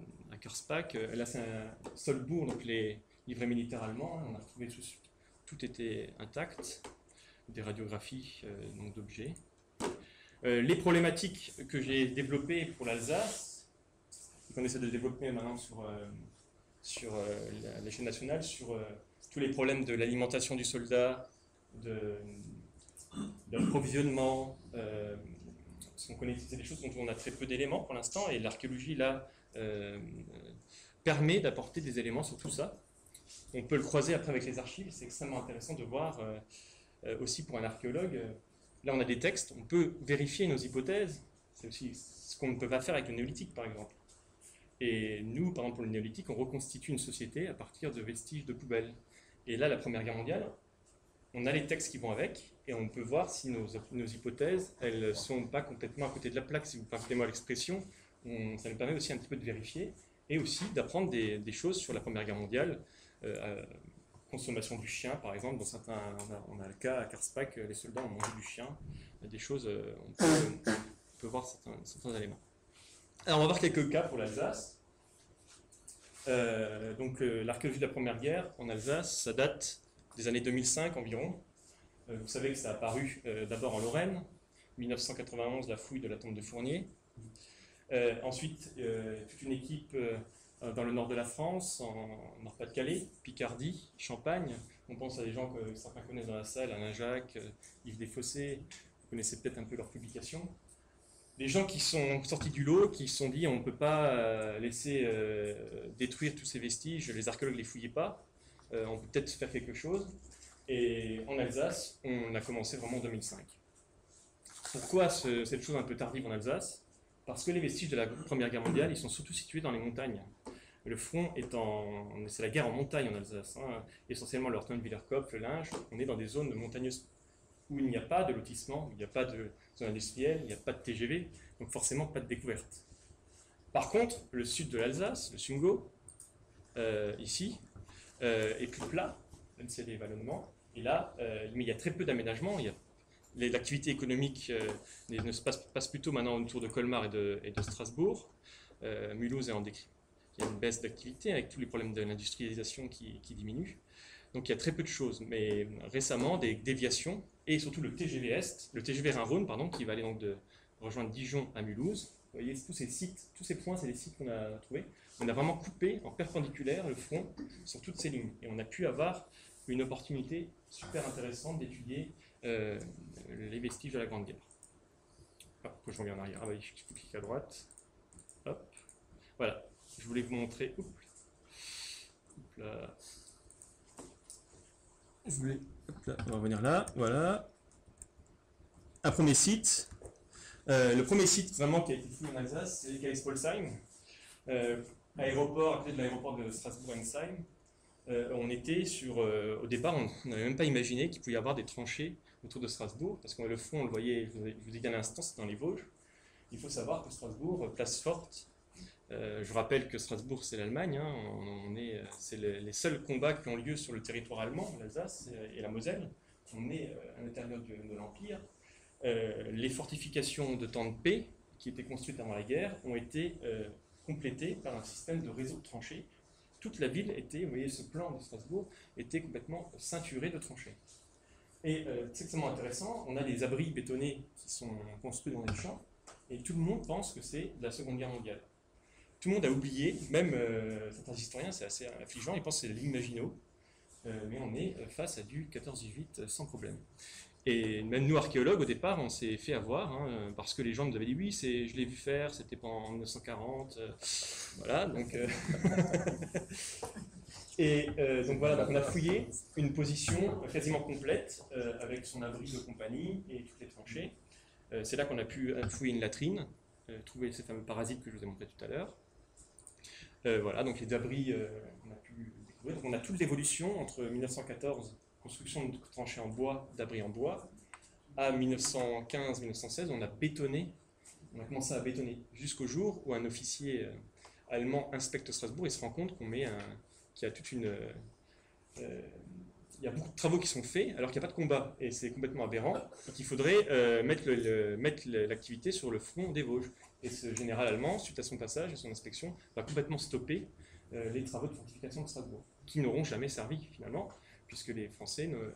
Karlsbach. Là c'est un Solbourg, donc les livrets militaires allemands. Hein, on a retrouvé tout était intact, des radiographies d'objets. Les problématiques que j'ai développées pour l'Alsace, qu'on essaie de développer maintenant sur l'échelle nationale, sur tous les problèmes de l'alimentation du soldat, de l'approvisionnement. On connaît des choses dont on a très peu d'éléments pour l'instant, et l'archéologie là permet d'apporter des éléments sur tout ça. On peut le croiser après avec les archives, c'est extrêmement intéressant de voir aussi pour un archéologue. Là, on a des textes, on peut vérifier nos hypothèses. C'est aussi ce qu'on ne peut pas faire avec le néolithique, par exemple. Et nous, par exemple, pour le néolithique, on reconstitue une société à partir de vestiges de poubelles. Et là, la Première Guerre mondiale, on a les textes qui vont avec, et on peut voir si nos hypothèses, elles ne sont pas complètement à côté de la plaque, si vous permettez-moi l'expression. Ça nous permet aussi un petit peu de vérifier, et aussi d'apprendre des choses sur la Première Guerre mondiale. Consommation du chien, par exemple, dans certains, on a le cas à Karlsbach, les soldats ont mangé du chien, des choses, on peut voir certains éléments. Alors on va voir quelques cas pour l'Alsace. L'archéologie de la Première Guerre en Alsace, ça date des années 2005 environ. Vous savez que ça a apparu d'abord en Lorraine, 1991, la fouille de la tombe de Fournier. Ensuite, toute une équipe dans le nord de la France, en Nord-Pas-de-Calais, Picardie, Champagne. On pense à des gens que certains connaissent dans la salle, Alain Jacques, Yves Desfossés, vous connaissez peut-être un peu leurs publications. Des gens qui sont sortis du lot, qui se sont dit on ne peut pas laisser détruire tous ces vestiges, les archéologues ne les fouillaient pas, on peut peut-être faire quelque chose. Et en Alsace, on a commencé vraiment en 2005. Pourquoi cette chose un peu tardive en Alsace? Parce que les vestiges de la Première Guerre mondiale, ils sont surtout situés dans les montagnes. Le front c'est la guerre en montagne en Alsace, hein. Essentiellement le Horten-Wielerkopf, le Linge, on est dans des zones montagneuses où il n'y a pas de lotissement, il n'y a pas de zone industrielle, il n'y a pas de TGV, donc forcément pas de découverte. Par contre, le sud de l'Alsace, le Sungau, ici, est plus plat, même s'il y a des vallonnements, et là, mais il y a très peu d'aménagement. L'activité économique ne se passe plutôt maintenant autour de Colmar et de Strasbourg. Mulhouse est en déclin. Il y a une baisse d'activité avec tous les problèmes de l'industrialisation qui diminuent. Donc il y a très peu de choses. Mais récemment, des déviations, et surtout le TGV Est, le TGV Rhin-Rhône, pardon, qui va aller donc de rejoindre Dijon à Mulhouse. Vous voyez, tous ces points, c'est des sites qu'on a trouvés. On a vraiment coupé en perpendiculaire le front sur toutes ces lignes. Et on a pu avoir une opportunité super intéressante d'étudier les vestiges de la Grande Guerre. Hop, je reviens en arrière. Ah oui, je clique à droite. Hop. Voilà. Je voulais vous montrer. Hop là. On va revenir là. Voilà. Un premier site. Le premier site vraiment qui a été fouillé en Alsace, c'est Kalispolsheim. Aéroport, à côté de l'aéroport de Strasbourg-Ensheim. On était au départ, on n'avait même pas imaginé qu'il pouvait y avoir des tranchées autour de Strasbourg, parce que le front, on le voyait, je vous ai dit à l'instant, c'est dans les Vosges. Il faut savoir que Strasbourg, place forte, Je rappelle que Strasbourg, c'est l'Allemagne, hein, c'est les seuls combats qui ont lieu sur le territoire allemand, l'Alsace et la Moselle. On est à l'intérieur de l'Empire. Les fortifications de temps de paix, qui étaient construites avant la guerre, ont été complétées par un système de réseau de tranchées. Toute la ville était, vous voyez ce plan de Strasbourg, était complètement ceinturée de tranchées. Et c'est extrêmement intéressant, on a des abris bétonnés qui sont construits dans les champs, et tout le monde pense que c'est de la Seconde Guerre mondiale. Tout le monde a oublié, même certains historiens, c'est assez affligeant, ils pensent que c'est de l'Imaginaux, mais on est face à du 14-18 sans problème. Et même nous, archéologues, au départ, on s'est fait avoir, hein, parce que les gens nous avaient dit oui, je l'ai vu faire, c'était en 1940, voilà, donc... Et donc voilà, donc on a fouillé une position quasiment complète, avec son abri de compagnie et toutes les tranchées. C'est là qu'on a pu fouiller une latrine, trouver ces fameux parasites que je vous ai montré tout à l'heure. Voilà, donc les abris, on a pu découvrir. Donc on a toute l'évolution entre 1914, construction de tranchées en bois, d'abris en bois, à 1915-1916, on a commencé à bétonner jusqu'au jour où un officier allemand inspecte Strasbourg et se rend compte qu'il y a toute une... il y a beaucoup de travaux qui sont faits alors qu'il n'y a pas de combat, et c'est complètement aberrant, et qu'il faudrait mettre l'activité sur le front des Vosges. Et ce général allemand, suite à son passage et son inspection, va complètement stopper les travaux de fortification de Strasbourg, qui n'auront jamais servi finalement, puisque les Français ne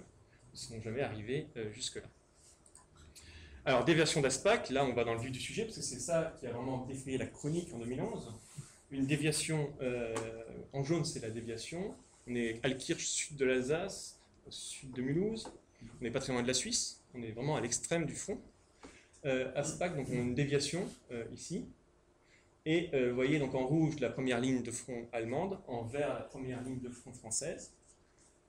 sont jamais arrivés jusque-là. Alors, déviation d'Aspac, là on va dans le vif du sujet, parce que c'est ça qui a vraiment défrayé la chronique en 2011. Une déviation, en jaune c'est la déviation, on est à Altkirch, sud de l'Alsace, au sud de Mulhouse, on n'est pas très loin de la Suisse, on est vraiment à l'extrême du front. Aspac, donc on a une déviation ici, et vous voyez donc en rouge la première ligne de front allemande, en vert la première ligne de front française.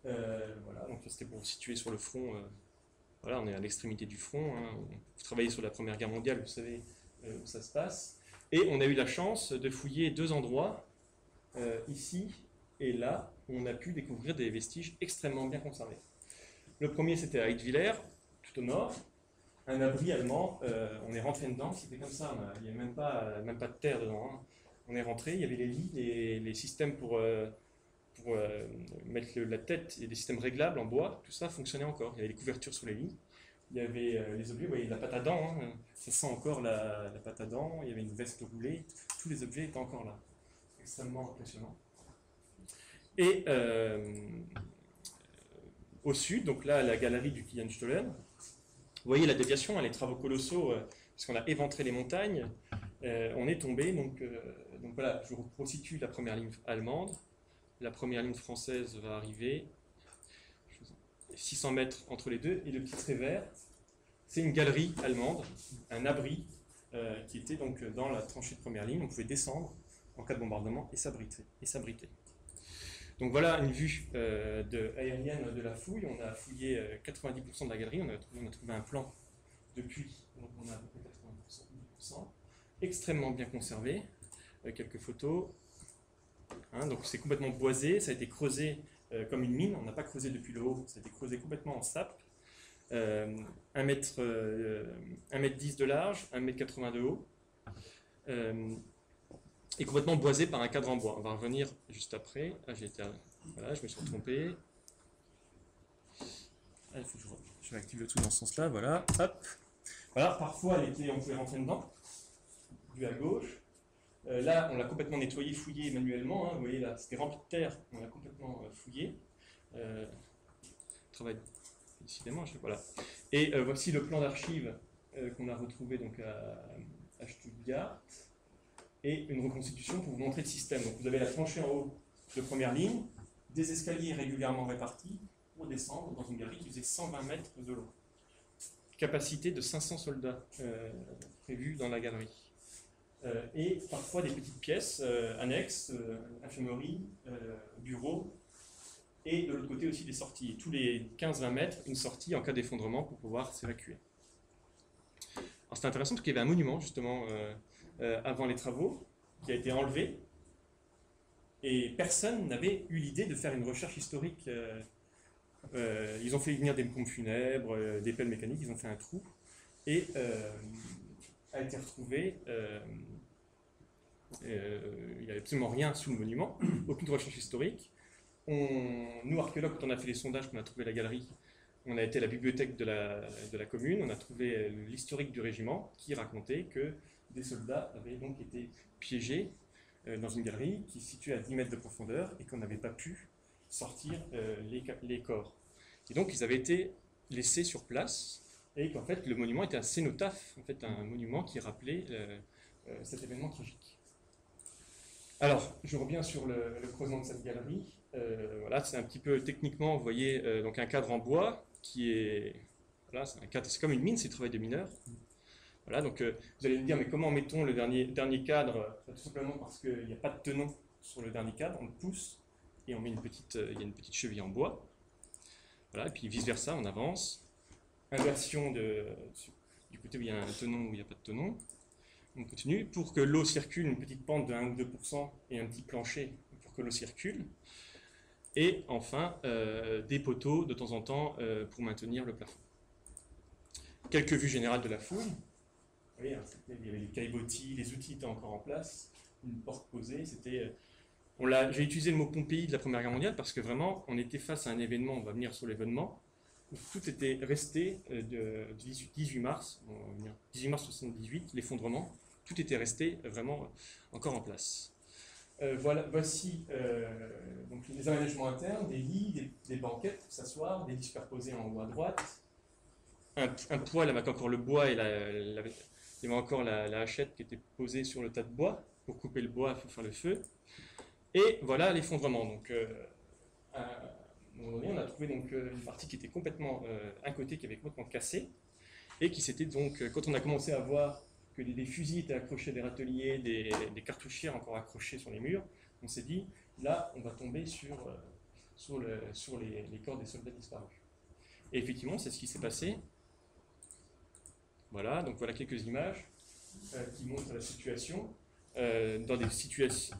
Voilà, donc c'était pour vous situer sur le front, voilà, on est à l'extrémité du front, hein. Vous travaillez sur la Première Guerre mondiale, vous savez où ça se passe. Et on a eu la chance de fouiller deux endroits, ici et là, où on a pu découvrir des vestiges extrêmement bien conservés. Le premier, c'était à Heidwiller, tout au nord, un abri allemand, on est rentré dedans, c'était comme ça, il n'y avait même pas de terre dedans, hein. On est rentré, il y avait les lits, les systèmes pour mettre la tête et des systèmes réglables en bois, tout ça fonctionnait encore. Il y avait les couvertures sur les lits, il y avait les objets, vous voyez, la pâte à dents, hein, ça sent encore la pâte à dents, il y avait une veste roulée, tous les objets étaient encore là. Extrêmement impressionnant. Et au sud, donc là, la galerie du Kilianstollen, vous voyez la déviation, hein, les travaux colossaux, puisqu'on a éventré les montagnes, on est tombé, donc voilà, je vous resitue la première ligne allemande. La première ligne française va arriver, 600 mètres entre les deux, et le petit trait vert, c'est une galerie allemande, un abri qui était donc dans la tranchée de première ligne. On pouvait descendre en cas de bombardement et s'abriter. Donc voilà une vue aérienne de la fouille. On a fouillé 90% de la galerie, on a trouvé un plan depuis, donc on a à peu près 90%, extrêmement bien conservé, quelques photos. Hein, donc c'est complètement boisé, ça a été creusé comme une mine, on n'a pas creusé depuis le haut, ça a été creusé complètement en sape, 1 mètre 10 de large, 1,80 m de haut, et complètement boisé par un cadre en bois. On va revenir juste après. Ah, voilà, je me suis trompé. Ah, il faut que je réactive le tout dans ce sens-là, voilà. Hop. Voilà, parfois on pouvait rentrer dedans, vue à gauche. Là, on l'a complètement nettoyé, fouillé manuellement. Hein, vous voyez là, c'était rempli de terre, on l'a complètement fouillé. Travail, décidément, voilà. Et voici le plan d'archives qu'on a retrouvé donc à Stuttgart, et une reconstitution pour vous montrer le système. Donc vous avez la tranchée en haut de première ligne, des escaliers régulièrement répartis pour descendre dans une galerie qui faisait 120 mètres de long. Capacité de 500 soldats prévus dans la galerie. Et parfois des petites pièces annexes, infirmerie, bureaux, et de l'autre côté aussi des sorties. Tous les 15-20 mètres, une sortie en cas d'effondrement pour pouvoir s'évacuer. Alors c'est intéressant parce qu'il y avait un monument justement avant les travaux qui a été enlevé, et personne n'avait eu l'idée de faire une recherche historique. Ils ont fait venir des pompes funèbres, des pelles mécaniques, ils ont fait un trou, et a été retrouvé Il n'y avait absolument rien sous le monument, aucune recherche historique. Nous, archéologues, quand on a fait les sondages, qu'on a trouvé la galerie, on a été à la bibliothèque de la commune, on a trouvé l'historique du régiment qui racontait que des soldats avaient donc été piégés dans une galerie qui se situait à 10 mètres de profondeur et qu'on n'avait pas pu sortir les corps. Et donc ils avaient été laissés sur place et qu'en fait le monument était un cénotaphe, en fait un monument qui rappelait cet événement tragique. Alors, je reviens sur le creusement de cette galerie. Voilà, c'est un petit peu techniquement, vous voyez, donc un cadre en bois qui est, voilà, c'est comme une mine, c'est le travail de mineur. Voilà, donc vous allez me dire, mais comment mettons le dernier cadre? Tout simplement parce qu'il n'y a pas de tenon sur le dernier cadre, on le pousse et on met il y a une petite cheville en bois. Voilà, et puis vice versa, on avance. Inversion du côté où il y a un tenon, où il n'y a pas de tenon. On continue pour que l'eau circule, une petite pente de 1 ou 2% et un petit plancher pour que l'eau circule. Et enfin, des poteaux de temps en temps pour maintenir le plafond. Quelques vues générales de la foule. Vous voyez, hein, il y avait les caillebotis, les outils étaient encore en place, une porte posée. J'ai utilisé le mot Pompéi de la Première Guerre mondiale parce que vraiment, on était face à un événement, on va venir sur l'événement, où tout était resté de 18 mars, 18 mars 78, l'effondrement, tout était resté vraiment encore en place. Voici donc les aménagements internes, des lits, des banquettes pour s'asseoir, des lits superposés en haut à droite, un poêle avec encore le bois et il y avait encore la hachette qui était posée sur le tas de bois pour couper le bois pour faire le feu. Et voilà l'effondrement. Donc, à un moment donné, on a trouvé donc, une partie qui était complètement, un côté qui avait complètement cassé et qui s'était donc, quand on a commencé à voir que des fusils étaient accrochés à des râteliers, des cartouchières encore accrochées sur les murs, on s'est dit, là, on va tomber sur les corps des soldats disparus. Et effectivement, c'est ce qui s'est passé. Voilà, donc voilà quelques images qui montrent la situation. Dans des situations.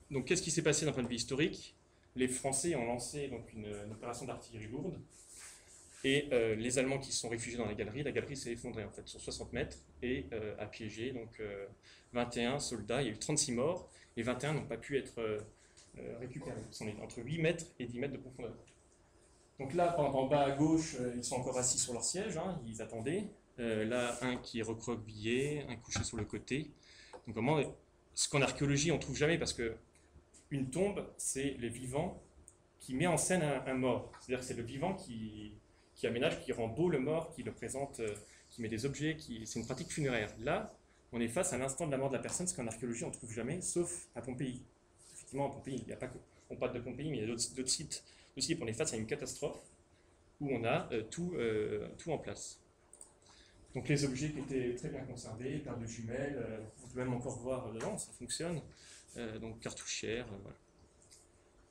Donc, qu'est-ce qui s'est passé d'un point de vue historique? Les Français ont lancé donc, une opération d'artillerie lourde. Et les Allemands qui se sont réfugiés dans la galerie s'est effondrée en fait sur 60 mètres et a piégé donc 21 soldats. Il y a eu 36 morts et 21 n'ont pas pu être récupérés. Ils sont entre 8 mètres et 10 mètres de profondeur. Donc là, en bas à gauche, ils sont encore assis sur leur siège, hein, ils attendaient. Là, un qui est recroquevillé, un couché sur le côté. Donc vraiment, ce qu'en archéologie on ne trouve jamais parce que une tombe, c'est le vivant qui met en scène un mort. C'est-à-dire que c'est le vivant qui aménage, qui rend beau le mort, qui le présente, qui met des objets, c'est une pratique funéraire. Là, on est face à l'instant de la mort de la personne, ce qu'en archéologie on ne trouve jamais, sauf à Pompéi. Effectivement, à Pompéi, il n'y a pas que, on parle de Pompéi, mais il y a d'autres sites aussi, on est face à une catastrophe où on a tout en place. Donc les objets qui étaient très bien conservés, paires de jumelles, on peut même encore voir dedans, ça fonctionne. Donc cartouchière, voilà.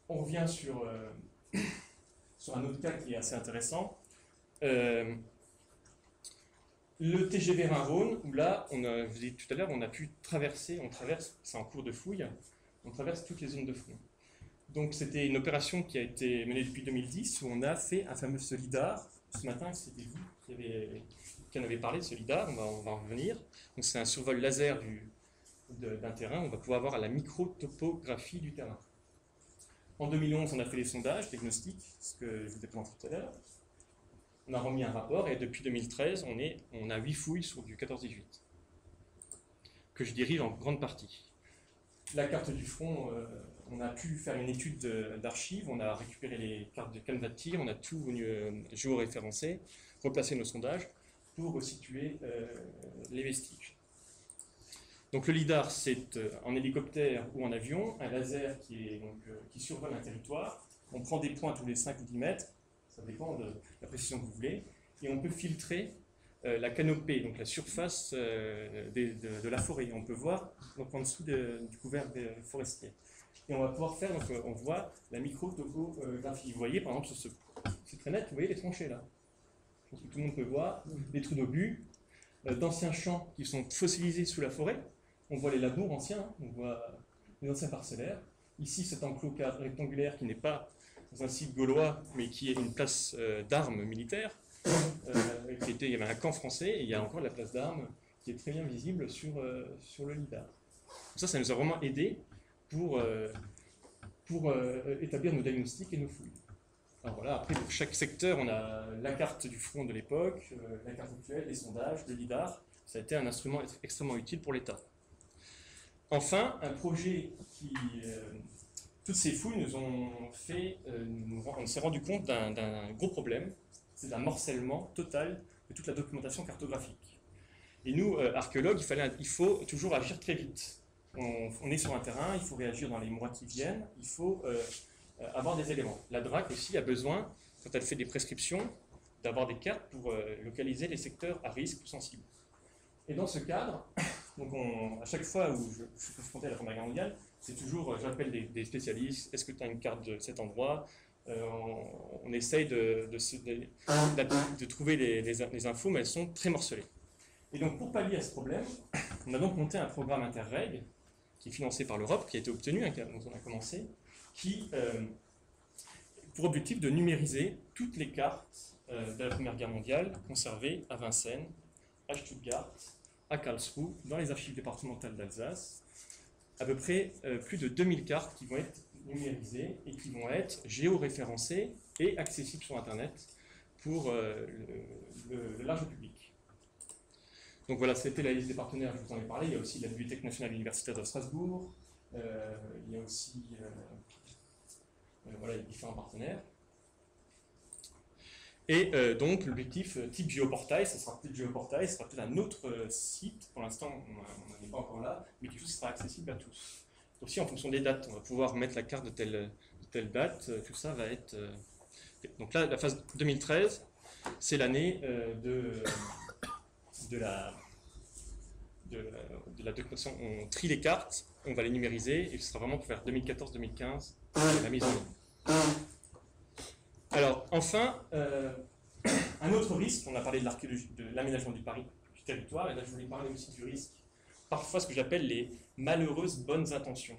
On revient sur un autre cas qui est assez intéressant. Le TGV Rhin-Rhône, où là, je vous ai dit tout à l'heure, on a pu traverser, c'est en cours de fouille, on traverse toutes les zones de fouille. Donc c'était une opération qui a été menée depuis 2010, où on a fait un fameux Solidar. Ce matin, c'était vous qui en avez parlé de Solidar, on va en revenir. Donc c'est un survol laser d'un terrain, on va pouvoir voir la micro-topographie du terrain. En 2011, on a fait les sondages diagnostiques, ce que je vous ai présenté tout à l'heure. On a remis un rapport et depuis 2013, on a 8 fouilles sur du 14-18, que je dirige en grande partie. La carte du front, on a pu faire une étude d'archives, on a récupéré les cartes de canevas de tir, on a tout géoréférencé, replacé nos sondages pour situer les vestiges. Donc le LIDAR, c'est en hélicoptère ou en avion, un laser qui survole un territoire. On prend des points tous les 5 ou 10 mètres, ça dépend de la précision que vous voulez, et on peut filtrer la canopée, donc la surface de la forêt. On peut voir donc, en dessous du couvert forestier. Et on va pouvoir faire, donc on voit la micro-topographie. Vous voyez, par exemple, c'est très net, vous voyez les tranchées là. Je pense que tout le monde peut voir les trous d'obus, d'anciens champs qui sont fossilisés sous la forêt. On voit les labours anciens, hein, on voit les anciens parcellaires. Ici, cet enclos rectangulaire qui n'est pas dans un site gaulois, mais qui est une place d'armes militaires. Il y avait un camp français et il y a encore la place d'armes qui est très bien visible sur le LIDAR. Ça nous a vraiment aidé pour établir nos diagnostics et nos fouilles. Alors voilà, après, pour chaque secteur, on a la carte du front de l'époque, la carte actuelle, les sondages, le LIDAR. Ça a été un instrument extrêmement utile pour l'État. Enfin, un projet qui... toutes ces fouilles nous ont fait... on s'est rendu compte d'un gros problème, c'est d'un morcellement total de toute la documentation cartographique. Et nous, archéologues, il faut toujours agir très vite. On est sur un terrain, il faut réagir dans les mois qui viennent, il faut avoir des éléments. La DRAC aussi a besoin, quand elle fait des prescriptions, d'avoir des cartes pour localiser les secteurs à risque ou sensibles. Et dans ce cadre, donc à chaque fois où je suis confronté à la Première Guerre mondiale, c'est toujours, j'appelle des spécialistes, est-ce que tu as une carte de cet endroit? On essaye de trouver les infos, mais elles sont très morcelées. Et donc pour pallier à ce problème, on a donc monté un programme Interreg, qui est financé par l'Europe, qui a été obtenu, dont on a commencé, qui pour objectif de numériser toutes les cartes de la Première Guerre mondiale conservées à Vincennes, à Stuttgart, à Karlsruhe, dans les archives départementales d'Alsace. À peu près plus de 2000 cartes qui vont être numérisées et qui vont être géoréférencées et accessibles sur Internet pour le large public. Donc voilà, c'était la liste des partenaires, je vous en ai parlé. Il y a aussi la Bibliothèque nationale universitaire de Strasbourg. Il y a aussi voilà, les différents partenaires. Et donc l'objectif type Géoportail, ce sera peut-être Géoportail, ce sera peut-être un autre site. Pour l'instant, on n'en est pas encore là, mais quelque chose qui sera accessible à tous. Aussi en fonction des dates, on va pouvoir mettre la carte de telle date, tout ça va être... Donc là, la phase 2013, c'est l'année de la documentation. On trie les cartes, on va les numériser, et ce sera vraiment pour faire 2014-2015, la mise en œuvre. Alors, enfin, un autre risque, on a parlé de l'archéologie, de l'aménagement du territoire, et là je voulais parler aussi du risque, parfois ce que j'appelle les malheureuses bonnes intentions.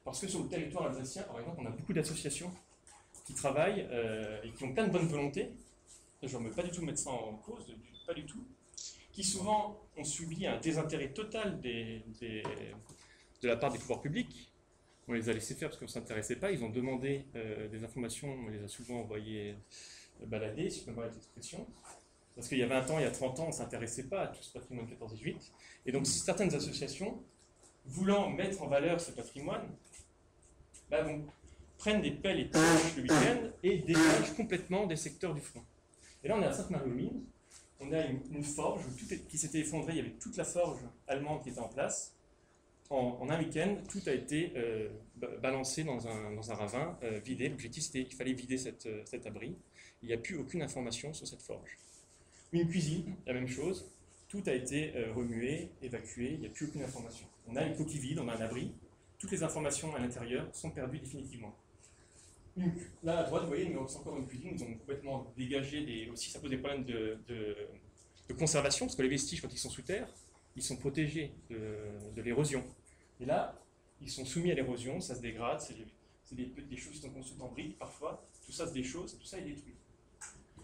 Parce que sur le territoire alsacien, par exemple, on a beaucoup d'associations qui travaillent et qui ont plein de bonnes volontés, je ne veux pas du tout mettre ça en cause, pas du tout, qui souvent ont subi un désintérêt total de la part des pouvoirs publics. On les a laissés faire parce qu'on ne s'intéressait pas, ils ont demandé des informations, on les a souvent envoyés balader, si je peux me permettre l'expression. Parce qu'il y a 20 ans, il y a 30 ans, on ne s'intéressait pas à tout ce patrimoine 14-18. Et donc certaines associations, voulant mettre en valeur ce patrimoine, prennent des pelles et pioches le week-end et dégagent complètement des secteurs du front. Et là, on est à Sainte-Marie-aux-Mines, on a une forge qui s'était effondrée, il y avait toute la forge allemande qui était en place. En un week-end, tout a été balancé dans un ravin, vidé. L'objectif, c'était qu'il fallait vider cet abri. Il n'y a plus aucune information sur cette forge. Une cuisine, la même chose. Tout a été remué, évacué, il n'y a plus aucune information. On a une coquille vide, on a un abri. Toutes les informations à l'intérieur sont perdues définitivement. Là, à droite, vous voyez, c'est encore une cuisine. Ils ont complètement dégagé aussi, ça pose des problèmes de conservation, parce que les vestiges, quand ils sont sous terre, ils sont protégés de l'érosion. Et là, ils sont soumis à l'érosion, ça se dégrade, c'est des choses qui sont construites en briques parfois, tout ça se déchausse, tout ça est détruit.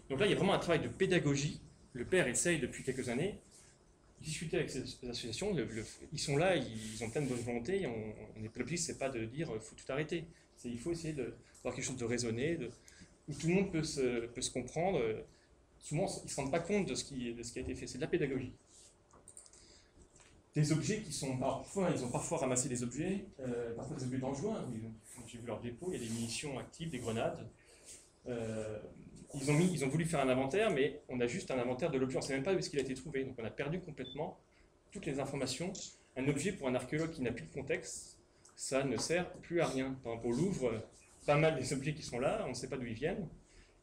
Donc là, il y a vraiment un travail de pédagogie. Le père essaye depuis quelques années, discuter avec ces associations, ils sont là, ils ont plein de bonne volonté, l'objectif, c'est pas de dire il faut tout arrêter, il faut essayer d'avoir quelque chose de raisonné, où tout le monde peut se comprendre. Souvent, ils ne se rendent pas compte de ce qui a été fait, c'est de la pédagogie. Des objets qui sont... Parfois, ils ont parfois ramassé des objets, parfois des objets dangereux. J'ai vu leur dépôt, il y a des munitions actives, des grenades. Ils ont voulu faire un inventaire, mais on a juste un inventaire de l'objet, on ne sait même pas où est-ce qu'il a été trouvé. Donc on a perdu complètement toutes les informations. Un objet, pour un archéologue qui n'a plus de contexte, ça ne sert plus à rien. Par exemple, au Louvre, pas mal des objets qui sont là, on ne sait pas d'où ils viennent.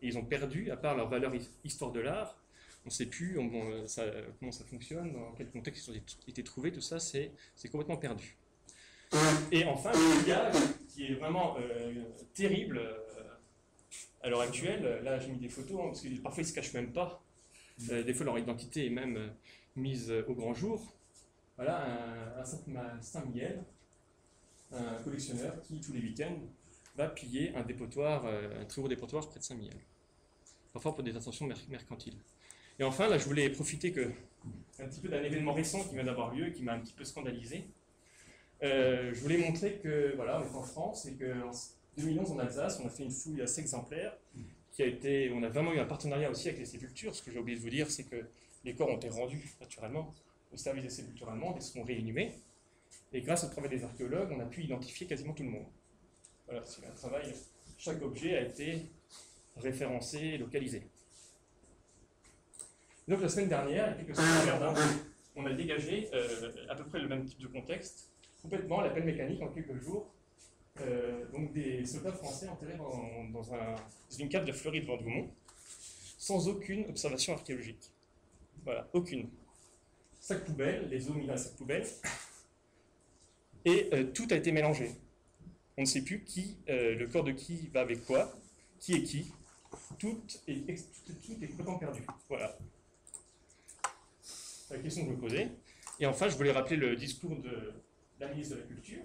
Et ils ont perdu, à part leur valeur histoire de l'art, on ne sait plus comment ça fonctionne, dans quel contexte ils ont été trouvés, tout ça, c'est complètement perdu. Et enfin, le pillage, qui est vraiment terrible à l'heure actuelle, là j'ai mis des photos, parce que parfois ils ne se cachent même pas, des fois leur identité est même mise au grand jour. Voilà, un Saint-Mihiel, un collectionneur qui, tous les week-ends, va piller un dépotoir, un très gros dépotoir près de Saint-Mihiel. Parfois pour des intentions mercantiles. Et enfin, là, je voulais profiter un petit peu d'un événement récent qui vient d'avoir lieu, qui m'a un petit peu scandalisé. Je voulais montrer que, voilà, on est en France et qu'en 2011 en Alsace, on a fait une fouille assez exemplaire on a vraiment eu un partenariat aussi avec les sépultures. Ce que j'ai oublié de vous dire, c'est que les corps ont été rendus naturellement au service des sépultures allemandes et seront réinhumés. Et grâce au travail des archéologues, on a pu identifier quasiment tout le monde. Voilà, c'est un travail, chaque objet a été référencé et localisé. Donc la semaine dernière, il y a quelques semaines à Verdun, on a dégagé à peu près le même type de contexte, complètement la pelle mécanique en quelques jours. Donc des soldats français enterrés dans une cave de Fleury de Vendoumont, sans aucune observation archéologique. Voilà, aucune. Sac poubelle, les os mis dans le sac poubelle, et tout a été mélangé. On ne sait plus le corps de qui va avec quoi, qui est qui. Tout est complètement perdu. Voilà. La question que je me posais. Et enfin, je voulais rappeler le discours de la ministre de la Culture.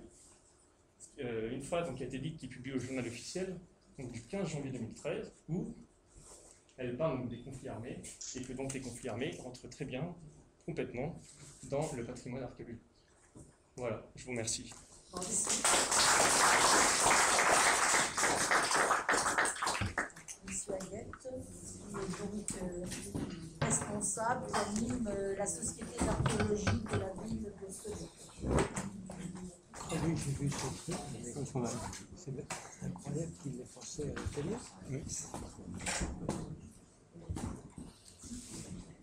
Une phrase qui a été dite, qui est publiée au journal officiel, donc du 15 janvier 2013, où elle parle donc des conflits armés, et que donc les conflits armés rentrent très bien, complètement, dans le patrimoine archéologique. Voilà, je vous remercie. Monsieur Aguette, qui est donc responsable, anime la Société d'archéologie de la ville de Sedan. Ah oui, j'ai vu ce truc, mais c'est incroyable qu'il l'ait forcé à la télé. Oui.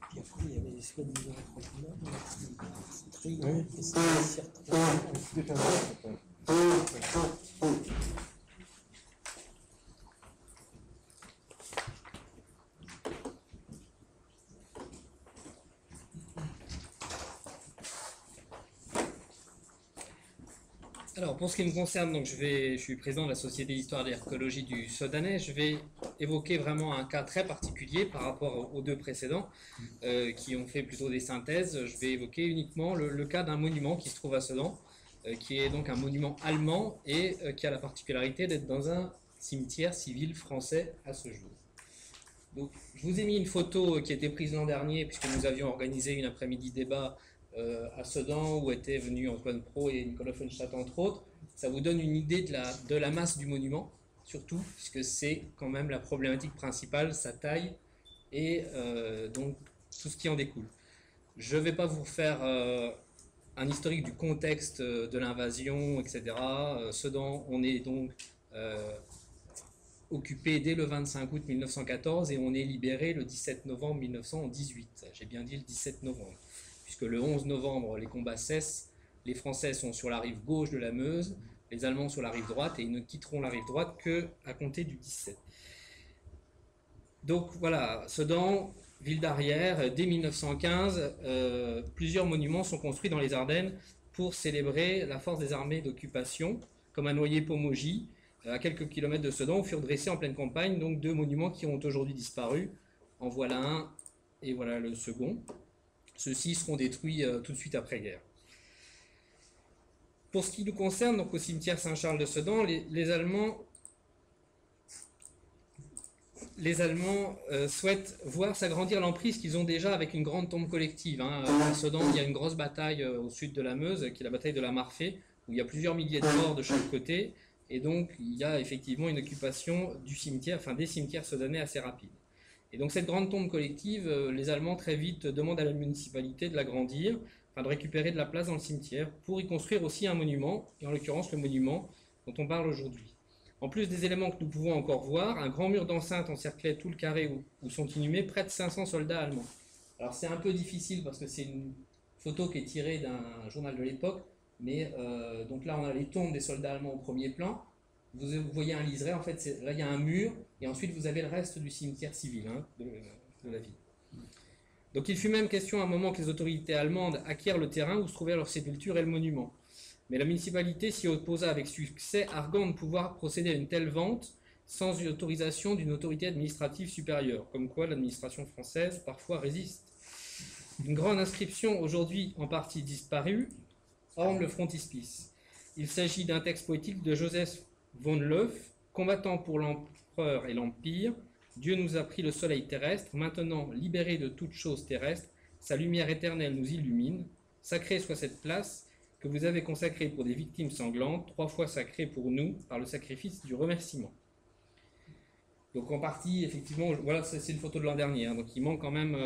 Puis après, il y avait les soi-disant entrepreneurs qui trient, et c'est Alors, pour ce qui me concerne, donc je suis président de la Société d'histoire et d'archéologie du Sodanais. Je vais évoquer vraiment un cas très particulier par rapport aux deux précédents qui ont fait plutôt des synthèses. Je vais évoquer uniquement le cas d'un monument qui se trouve à Sedan, qui est donc un monument allemand et qui a la particularité d'être dans un cimetière civil français à ce jour. Donc, je vous ai mis une photo qui a été prise l'an dernier puisque nous avions organisé une après-midi débat à Sedan où étaient venus Antoine Pro et Nicolas Offenstadt entre autres. Ça vous donne une idée de la masse du monument, surtout puisque c'est quand même la problématique principale, sa taille et donc tout ce qui en découle. Je ne vais pas vous faire un historique du contexte de l'invasion, etc. Sedan, on est donc occupé dès le 25 août 1914 et on est libéré le 17 novembre 1918. J'ai bien dit le 17 novembre. Puisque le 11 novembre, les combats cessent, les Français sont sur la rive gauche de la Meuse, les Allemands sur la rive droite, et ils ne quitteront la rive droite qu'à compter du 17. Donc voilà, Sedan, ville d'arrière, dès 1915, plusieurs monuments sont construits dans les Ardennes pour célébrer la force des armées d'occupation, comme à Noyer-Pomogy, à quelques kilomètres de Sedan, où furent dressés en pleine campagne donc deux monuments qui ont aujourd'hui disparu. En voilà un, et voilà le second. Ceux-ci seront détruits tout de suite après-guerre. Pour ce qui nous concerne, donc au cimetière Saint-Charles de Sedan, les Allemands souhaitent voir s'agrandir l'emprise qu'ils ont déjà avec une grande tombe collective. À Sedan, il y a une grosse bataille au sud de la Meuse, qui est la bataille de la Marfée, où il y a plusieurs milliers de morts de chaque côté, et donc il y a effectivement une occupation du cimetière, enfin des cimetières sedanais assez rapide. Et donc cette grande tombe collective, les Allemands très vite demandent à la municipalité de l'agrandir, enfin de récupérer de la place dans le cimetière pour y construire aussi un monument, et en l'occurrence le monument dont on parle aujourd'hui. En plus des éléments que nous pouvons encore voir, un grand mur d'enceinte encerclait tout le carré où sont inhumés près de 500 soldats allemands. Alors c'est un peu difficile parce que c'est une photo qui est tirée d'un journal de l'époque, mais donc là on a les tombes des soldats allemands au premier plan. Vous voyez un liseré, en fait, là il y a un mur, et ensuite vous avez le reste du cimetière civil de la ville. Donc il fut même question à un moment que les autorités allemandes acquièrent le terrain où se trouvaient leur sépulture et le monument. Mais la municipalité s'y opposa avec succès, arguant de pouvoir procéder à une telle vente sans autorisation d'une autorité administrative supérieure, comme quoi l'administration française parfois résiste. Une grande inscription, aujourd'hui en partie disparue, orne le frontispice. Il s'agit d'un texte poétique de Joseph von Leuff, combattant pour l'empereur et l'empire. Dieu nous a pris le soleil terrestre, maintenant libérés de toutes choses terrestres, sa lumière éternelle nous illumine. Sacrée soit cette place, que vous avez consacré pour des victimes sanglantes, 3 fois sacré pour nous par le sacrifice du remerciement. Donc en partie, effectivement, voilà, c'est une photo de l'an dernier, hein, donc il manque quand même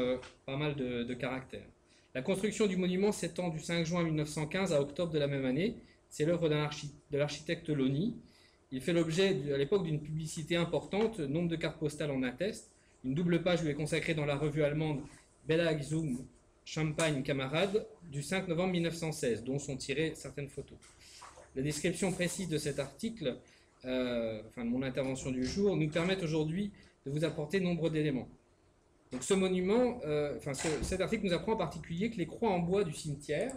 pas mal de caractères. La construction du monument s'étend du 5 juin 1915 à octobre de la même année. C'est l'œuvre de l'architecte Loni. Il fait l'objet à l'époque d'une publicité importante, nombre de cartes postales en atteste. Une double page lui est consacrée dans la revue allemande Bella Zum Champagne Camarade du 5 novembre 1916, dont sont tirées certaines photos. La description précise de cet article, de mon intervention du jour, nous permet aujourd'hui de vous apporter nombre d'éléments. Donc ce monument, cet article nous apprend en particulier que les croix en bois du cimetière,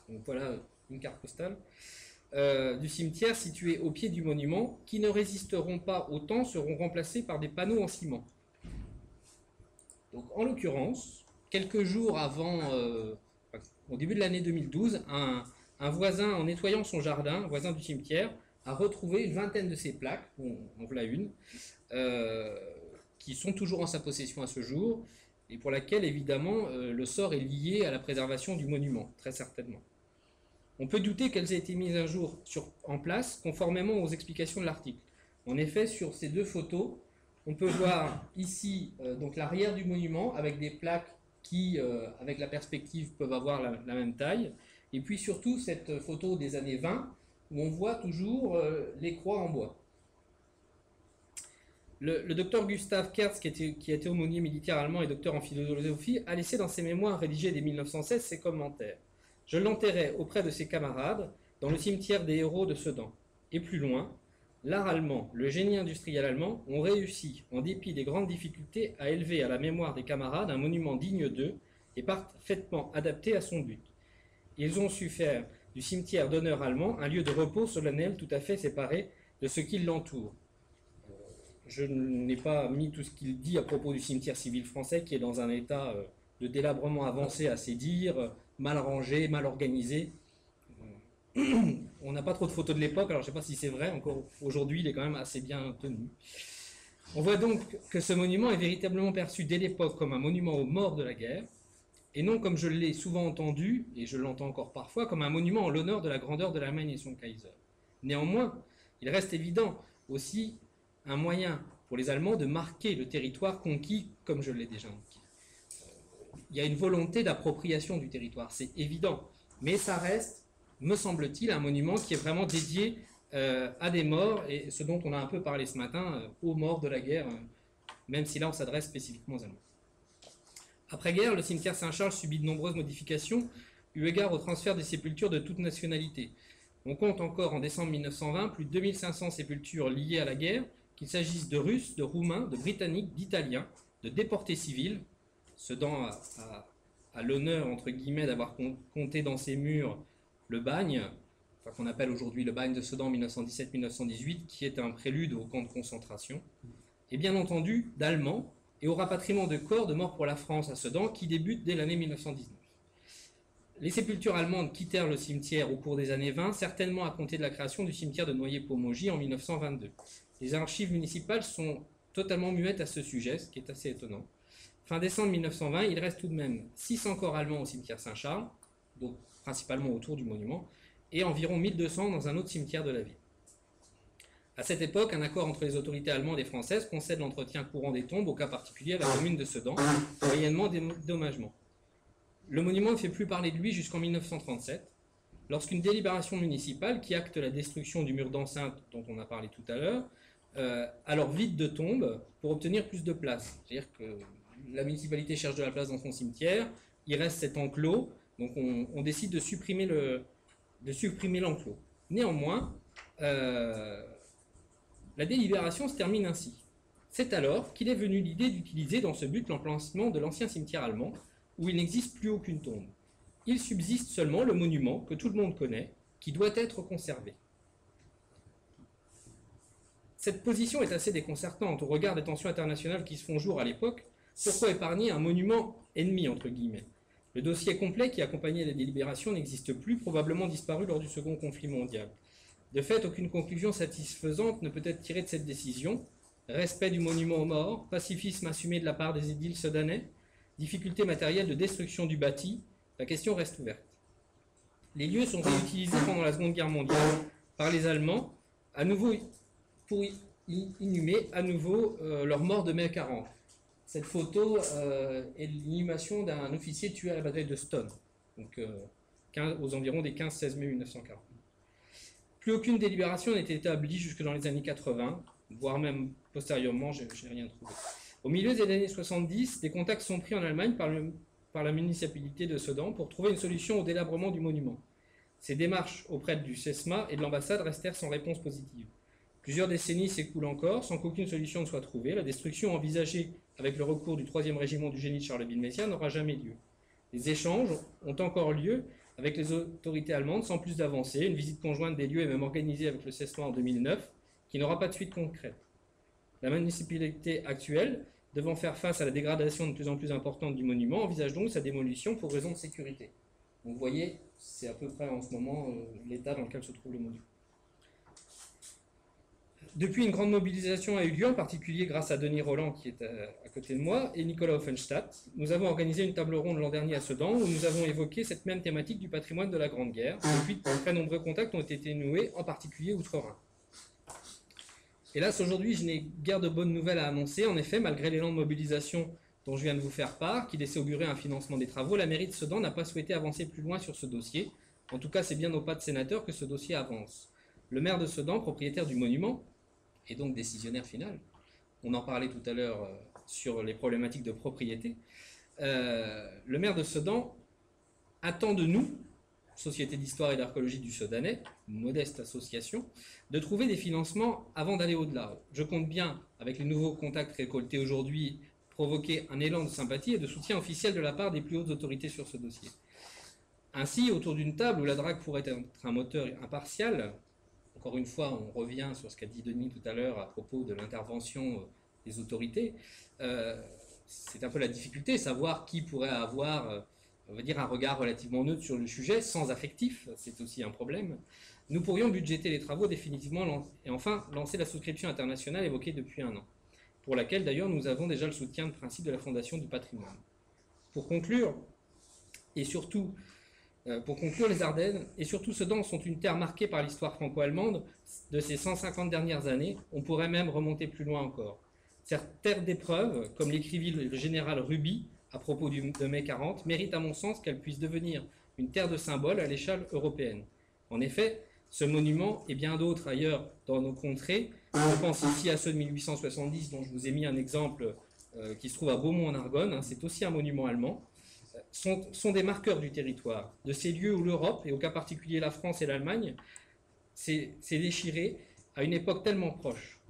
donc voilà une carte postale, du cimetière situé au pied du monument, qui ne résisteront pas au temps, seront remplacés par des panneaux en ciment. Donc en l'occurrence, quelques jours avant, au début de l'année 2012, un voisin, en nettoyant son jardin, un voisin du cimetière, a retrouvé une vingtaine de ces plaques, on voilà une, qui sont toujours en sa possession à ce jour, et pour laquelle évidemment le sort est lié à la préservation du monument, très certainement. On peut douter qu'elles aient été mises un jour en place, conformément aux explications de l'article. En effet, sur ces 2 photos, on peut voir ici donc l'arrière du monument, avec des plaques qui, avec la perspective, peuvent avoir la même taille, et puis surtout cette photo des années 20, où on voit toujours les croix en bois. Le docteur Gustav Kertz, qui a été aumônier militaire allemand et docteur en philosophie, a laissé dans ses mémoires rédigés dès 1916 ses commentaires. « Je l'enterrai auprès de ses camarades dans le cimetière des héros de Sedan. Et plus loin, l'art allemand, le génie industriel allemand ont réussi, en dépit des grandes difficultés, à élever à la mémoire des camarades un monument digne d'eux et parfaitement adapté à son but. Ils ont su faire du cimetière d'honneur allemand un lieu de repos solennel tout à fait séparé de ce qui l'entoure. » Je n'ai pas mis tout ce qu'il dit à propos du cimetière civil français qui est dans un état de délabrement avancé à ses dires, mal rangé, mal organisé. On n'a pas trop de photos de l'époque, alors je ne sais pas si c'est vrai, encore aujourd'hui il est quand même assez bien tenu. On voit donc que ce monument est véritablement perçu dès l'époque comme un monument aux morts de la guerre, et non comme je l'ai souvent entendu, et je l'entends encore parfois, comme un monument en l'honneur de la grandeur de l'Allemagne et son Kaiser. Néanmoins, il reste évident aussi un moyen pour les Allemands de marquer le territoire conquis, comme je l'ai déjà indiqué. Il y a une volonté d'appropriation du territoire, c'est évident, mais ça reste, me semble-t-il, un monument qui est vraiment dédié à des morts, et ce dont on a un peu parlé ce matin, aux morts de la guerre, même si là on s'adresse spécifiquement aux Allemands. Après-guerre, le cimetière Saint-Charles subit de nombreuses modifications, eu égard au transfert des sépultures de toute nationalité. On compte encore en décembre 1920 plus de 2500 sépultures liées à la guerre, qu'il s'agisse de Russes, de Roumains, de Britanniques, d'Italiens, de déportés civils. Sedan a l'honneur, entre guillemets, d'avoir compté dans ses murs le bagne, qu'on appelle aujourd'hui le bagne de Sedan 1917-1918, qui est un prélude au camp de concentration, et bien entendu d'Allemands, et au rapatriement de corps de morts pour la France à Sedan, qui débute dès l'année 1919. Les sépultures allemandes quittèrent le cimetière au cours des années 20, certainement à compter de la création du cimetière de Noyer-Pomogy en 1922. Les archives municipales sont totalement muettes à ce sujet, ce qui est assez étonnant. Fin décembre 1920, il reste tout de même 600 corps allemands au cimetière Saint-Charles, donc principalement autour du monument, et environ 1200 dans un autre cimetière de la ville. À cette époque, un accord entre les autorités allemandes et françaises concède l'entretien courant des tombes, au cas particulier à la commune de Sedan, moyennement dédommagement. Le monument ne fait plus parler de lui jusqu'en 1937, lorsqu'une délibération municipale qui acte la destruction du mur d'enceinte dont on a parlé tout à l'heure, alors vide de tombes pour obtenir plus de place. C'est-à-dire que la municipalité cherche de la place dans son cimetière, il reste cet enclos, donc on décide de supprimer l'enclos. Néanmoins, la délibération se termine ainsi. C'est alors qu'il est venu l'idée d'utiliser dans ce but l'emplacement de l'ancien cimetière allemand, où il n'existe plus aucune tombe. Il subsiste seulement le monument que tout le monde connaît, qui doit être conservé. Cette position est assez déconcertante au regard des tensions internationales qui se font jour à l'époque. Pourquoi épargner un monument ennemi, entre guillemets? Le dossier complet qui accompagnait les délibérations n'existe plus, probablement disparu lors du second conflit mondial. De fait, aucune conclusion satisfaisante ne peut être tirée de cette décision. Respect du monument aux morts, pacifisme assumé de la part des édiles sedanais, difficultés matérielles de destruction du bâti, la question reste ouverte. Les lieux sont réutilisés pendant la Seconde Guerre mondiale par les Allemands, à nouveau pour inhumer à nouveau leurs morts de mai 40. Cette photo est l'inhumation d'un officier tué à la bataille de Stonne, donc aux environs des 15-16 mai 1940. Plus aucune délibération n'est établie jusque dans les années 80, voire même postérieurement, je n'ai rien trouvé. Au milieu des années 70, des contacts sont pris en Allemagne par la municipalité de Sedan pour trouver une solution au délabrement du monument. Ces démarches auprès du SESMA et de l'ambassade restèrent sans réponse positive. Plusieurs décennies s'écoulent encore sans qu'aucune solution ne soit trouvée. La destruction envisagée avec le recours du 3e régiment du génie de Charleville-Mézières n'aura jamais lieu. Les échanges ont encore lieu avec les autorités allemandes sans plus d'avancée. Une visite conjointe des lieux est même organisée avec le SESMA en 2009, qui n'aura pas de suite concrète. La municipalité actuelle, devant faire face à la dégradation de plus en plus importante du monument, envisage donc sa démolition pour raison de sécurité. Donc vous voyez, c'est à peu près en ce moment l'état dans lequel se trouve le monument. Depuis, une grande mobilisation a eu lieu, en particulier grâce à Denis Roland, qui est à côté de moi, et Nicolas Offenstadt. Nous avons organisé une table ronde l'an dernier à Sedan, où nous avons évoqué cette même thématique du patrimoine de la Grande Guerre. Depuis, de très nombreux contacts ont été noués, en particulier outre-Rhin. Hélas, aujourd'hui, je n'ai guère de bonnes nouvelles à annoncer. En effet, malgré l'élan de mobilisation dont je viens de vous faire part, qui laissait augurer un financement des travaux, la mairie de Sedan n'a pas souhaité avancer plus loin sur ce dossier. En tout cas, c'est bien au pas de sénateur que ce dossier avance. Le maire de Sedan, propriétaire du monument, et donc décisionnaire final, on en parlait tout à l'heure sur les problématiques de propriété, le maire de Sedan attend de nous, Société d'histoire et d'archéologie du Sedanais, une modeste association, de trouver des financements avant d'aller au-delà. Je compte bien, avec les nouveaux contacts récoltés aujourd'hui, provoquer un élan de sympathie et de soutien officiel de la part des plus hautes autorités sur ce dossier. Ainsi, autour d'une table où la DRAC pourrait être un moteur impartial, encore une fois, on revient sur ce qu'a dit Denis tout à l'heure à propos de l'intervention des autorités. C'est un peu la difficulté, savoir qui pourrait avoir, on va dire, un regard relativement neutre sur le sujet, sans affectif, c'est aussi un problème. Nous pourrions budgéter les travaux définitivement et enfin lancer la souscription internationale évoquée depuis un an, pour laquelle d'ailleurs nous avons déjà le soutien de principe de la Fondation du patrimoine. Pour conclure, les Ardennes et surtout Sedan sont une terre marquée par l'histoire franco-allemande de ces 150 dernières années. On pourrait même remonter plus loin encore. Cette terre d'épreuve, comme l'écrivit le général Ruby à propos de mai 40, mérite à mon sens qu'elle puisse devenir une terre de symbole à l'échelle européenne. En effet, ce monument et bien d'autres ailleurs dans nos contrées, je pense ici à ceux de 1870 dont je vous ai mis un exemple qui se trouve à Beaumont en Argonne, c'est aussi un monument allemand, sont des marqueurs du territoire, de ces lieux où l'Europe, et au cas particulier la France et l'Allemagne, s'est déchirée à une époque tellement proche.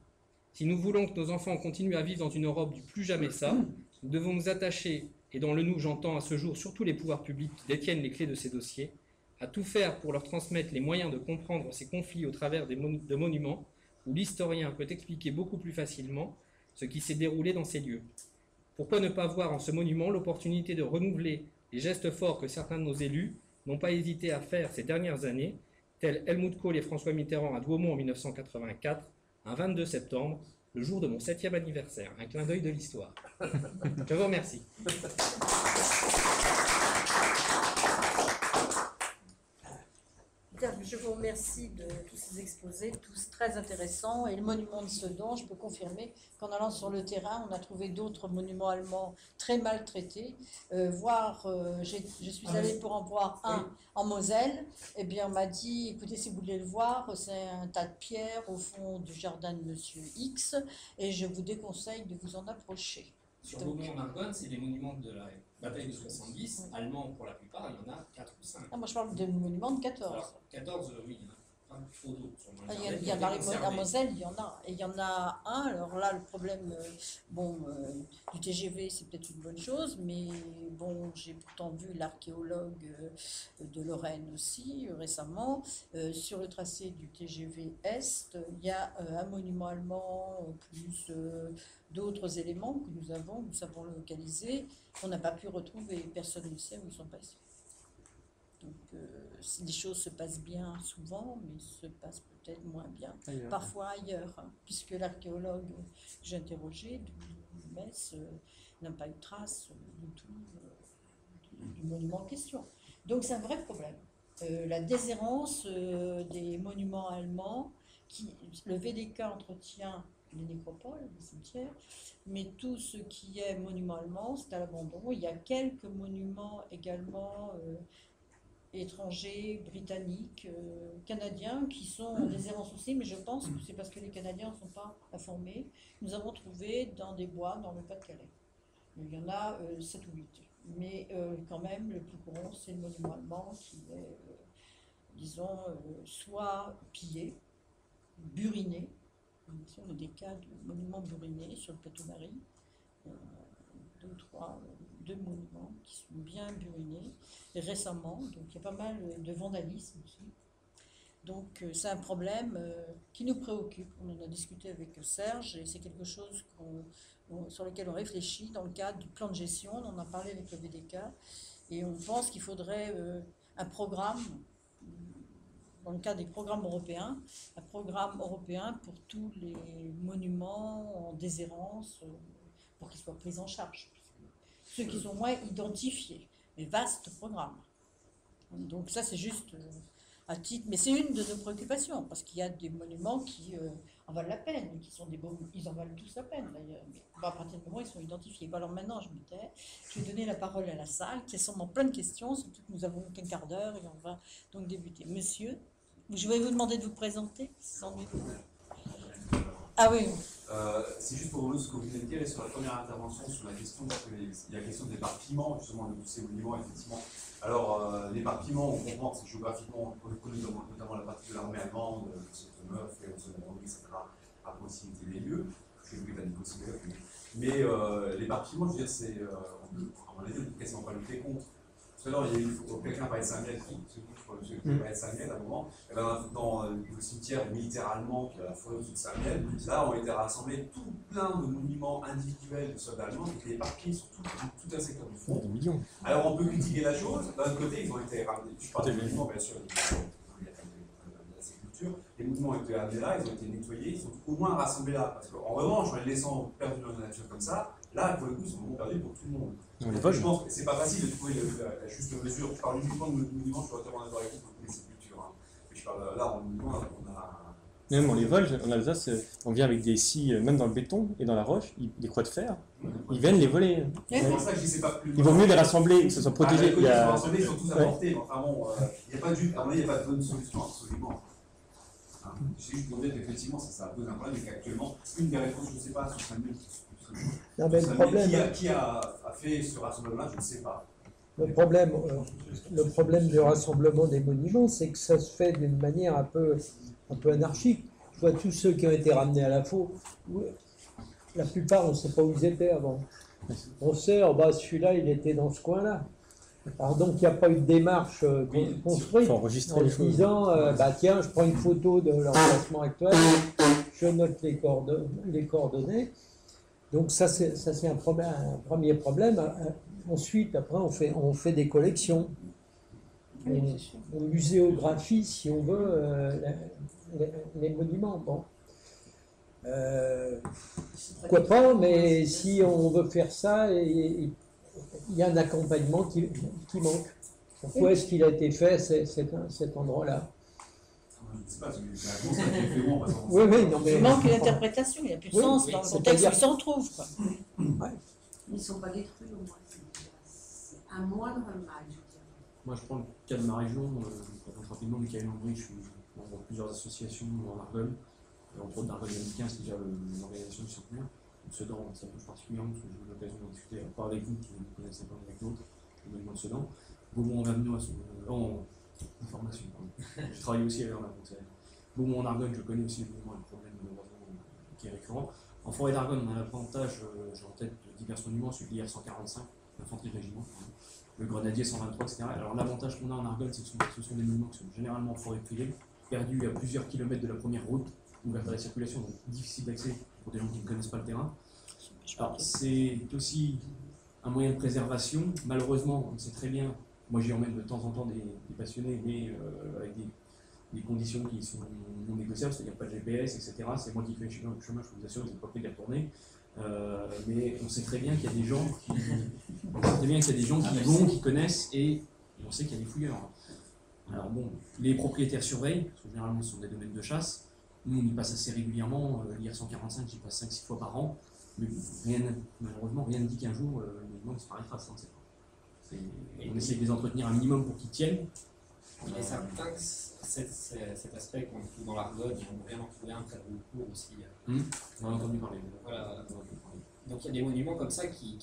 Si nous voulons que nos enfants continuent à vivre dans une Europe du plus jamais ça, nous devons nous attacher, et dans le nous j'entends à ce jour surtout les pouvoirs publics qui détiennent les clés de ces dossiers, à tout faire pour leur transmettre les moyens de comprendre ces conflits au travers de monuments où l'historien peut expliquer beaucoup plus facilement ce qui s'est déroulé dans ces lieux. Pourquoi ne pas voir en ce monument l'opportunité de renouveler les gestes forts que certains de nos élus n'ont pas hésité à faire ces dernières années, tels Helmut Kohl et François Mitterrand à Douaumont en 1984, un 22 septembre, le jour de mon 7e anniversaire. Un clin d'œil de l'histoire. Je vous remercie. Je vous remercie de tous ces exposés, tous très intéressants. Et le monument de Sedan, je peux confirmer qu'en allant sur le terrain, on a trouvé d'autres monuments allemands très maltraités. Je suis allée pour en voir un en Moselle. Eh bien, on m'a dit, écoutez, si vous voulez le voir, c'est un tas de pierres au fond du jardin de Monsieur X, et je vous déconseille de vous en approcher. Sur Beaumont en Argonne, c'est des monuments de la bataille de 70, allemands pour la plupart, il y en a 4 ou 5. Ah, moi, je parle de monuments de 14. Alors, 14, oui, il y en a pas trop d'autres. Il y a dans la Moselle, il y en a. Et il y en a un, alors là, le problème du TGV, c'est peut-être une bonne chose, mais bon, j'ai pourtant vu l'archéologue de Lorraine aussi, récemment. Sur le tracé du TGV Est, il y a un monument allemand, plus d'autres éléments que nous savons localiser, qu'on n'a pas pu retrouver. Personne ne sait où ils sont passés. Donc, les choses se passent bien souvent, mais se passent peut-être moins bien, parfois ailleurs, puisque l'archéologue que j'ai interrogé de Metz n'a pas eu de trace du tout du monument en question. Donc, c'est un vrai problème. la déshérence des monuments allemands. Le VDK entretient les nécropoles, les cimetières, mais tout ce qui est monument allemand, c'est à l'abandon. Il y a quelques monuments également étrangers, britanniques, canadiens, qui sont en déshérence aussi, mais je pense que c'est parce que les Canadiens ne sont pas informés. Nous avons trouvé dans des bois dans le Pas-de-Calais. Il y en a 7 ou 8. Mais quand même, le plus courant, c'est le monument allemand qui est, disons, soit pillé, buriné. On a des cas de monuments burinés sur le plateau Marie. 2 monuments qui sont bien burinés récemment, donc il y a pas mal de vandalisme aussi. Donc c'est un problème qui nous préoccupe. On en a discuté avec Serge et c'est quelque chose sur lequel on réfléchit dans le cadre du plan de gestion. On en a parlé avec le VDK et on pense qu'il faudrait un programme, dans le cadre des programmes européens, un programme européen pour tous les monuments en déshérence, pour qu'ils soient pris en charge. Ceux qui sont moins identifiés, mais vaste programme. Donc ça c'est juste à titre, mais c'est une de nos préoccupations, parce qu'il y a des monuments qui en valent la peine, qui sont des beaux, ils en valent tous la peine d'ailleurs, mais à partir du moment où ils sont identifiés. Bon, alors maintenant je vais donner la parole à la salle, qui a sûrement plein de questions, surtout que nous avons qu'un quart d'heure et on va donc débuter. Monsieur, je vais vous demander de vous présenter, sans doute. Ah oui. C'est juste pour revenir ce que vous venez de dire sur la première intervention sur la question, parce qu'il y a la question d'éparpillement, justement, de tous ces monuments, effectivement. Alors, l'éparpillement, on comprend que c'est géographiquement reconnu, notamment la partie de l'armée allemande, Meuf, etc., à proximité des lieux, que les Britanniques aussi d'ailleurs. Mais l'éparpillement, je veux dire, c'est, à mon avis, on ne peut quasiment pas lutter contre. Tout à l'heure, il y a eu quelqu'un parlait de Saint-Miel, qui parlait de Saint-Miel à un moment. Et ben, dans le cimetière militaire allemand, qui est à la forêt au-dessus de Saint-Miel, là ont été rassemblés tout plein de monuments individuels de soldats allemands qui étaient éparpillés sur tout un secteur du front. Alors on peut critiquer la chose, d'un autre côté, ils ont été ramenés. Je parle des monuments, bien sûr, il y a de la sépulture. Les monuments ont été amenés là, ils ont été nettoyés, ils sont au moins rassemblés là. Parce qu'en revanche, en les laissant perdus dans la nature comme ça, là, pour le coup, ils sont vraiment perdus pour tout le monde. Je pense que c'est pas facile de trouver la juste mesure. Je parle uniquement de monuments, je suis totalement d'accord avec vous pour les sépultures. Hein. Mais je parle là, en monument, on a. Même on les vole, en Alsace, on vient avec des scies, même dans le béton et dans la roche, des croix de fer, ils viennent les voler. C'est pour ça que je dis c'est pas plus. Il vaut mieux les rassembler, que ce soit protégé. Ils sont rassemblés, ils sont tous apportés. Enfin bon, il n'y a pas de bonne solution absolument. Hein. J'ai juste pour dire qu'effectivement, ça pose un problème et qu'actuellement, une des réponses, je ne sais pas, sur Samuel, non, mais le problème, qui a fait ce rassemblement-là, je ne sais pas. le problème du rassemblement des monuments, c'est que ça se fait d'une manière un peu anarchique. Je vois tous ceux qui ont été ramenés à la faux, la plupart, on ne sait pas où ils étaient avant. On sait, celui-là, il était dans ce coin-là. Alors donc, il n'y a pas eu de démarche construite en se disant, tiens, je prends une photo de l'emplacement actuel, je note les coordonnées. Donc ça, c'est un premier problème. Ensuite, après, on fait des collections. On muséographie, si on veut, les monuments. Bon. Pourquoi pas, mais si on veut faire ça, il y a un accompagnement qui manque. Pourquoi est-ce qu'il a été fait cet endroit-là? Je ne sais pas, c'est la réponse qui est fait bon. Oui, non, mais... Il manque d'interprétation, il n'y a plus de sens dans le contexte où ils s'en trouvent. Ils ne sont pas détruits au moins. C'est un moindre mal, je dirais. Moi, je prends le cas de ma région. Rapidement, Michael Landry, je suis membre de plusieurs associations en Argonne, entre autres d'Argonne 2015, qui gère l'organisation du centenaire. Sedan, ça touche particulièrement, parce que j'ai eu l'occasion d'en discuter, pas avec vous, qui me connaissez un peu avec d'autres, le monument de Sedan. Beaumont en Avignon, en formation, je travaille aussi avec Argonne. Beaumont en Argonne, je connais aussi le problème qui est récurrent. En forêt d'Argonne, on a l'avantage, j'ai en tête divers monuments, celui de l'IR-145, l'infanterie de régiment, le Grenadier 123, etc. Alors l'avantage qu'on a en Argonne, c'est que ce sont des monuments qui sont généralement en forêt privée, perdus à plusieurs kilomètres de la première route, ouverts à la circulation, donc difficile d'accès pour des gens qui ne connaissent pas le terrain. Alors c'est aussi un moyen de préservation. Malheureusement, on sait très bien, moi j'y emmène de temps en temps des passionnés, mais avec des conditions qui sont non négociables, c'est-à-dire pas de GPS, etc. C'est moi qui fais le chemin, je peux vous assurer, vous n'êtes pas prêt d'y retourner. Mais on sait très bien qu'il y a des gens qui vont, qui connaissent, et on sait qu'il y a des fouilleurs. Alors bon, les propriétaires surveillent, parce que généralement ce sont des domaines de chasse. Nous, on y passe assez régulièrement. L'IR 145, j'y passe 5-6 fois par an. Mais malheureusement, rien ne dit qu'un jour, le monument disparaîtra. Ça, on sait pas. On essaie de les entretenir un minimum pour qu'ils tiennent. Il est certain que cet aspect qu'on trouve dans l'Argonne, on va bien en trouver un près de Roucourt aussi. On en a entendu parler. Voilà. Donc il y a des monuments comme ça qui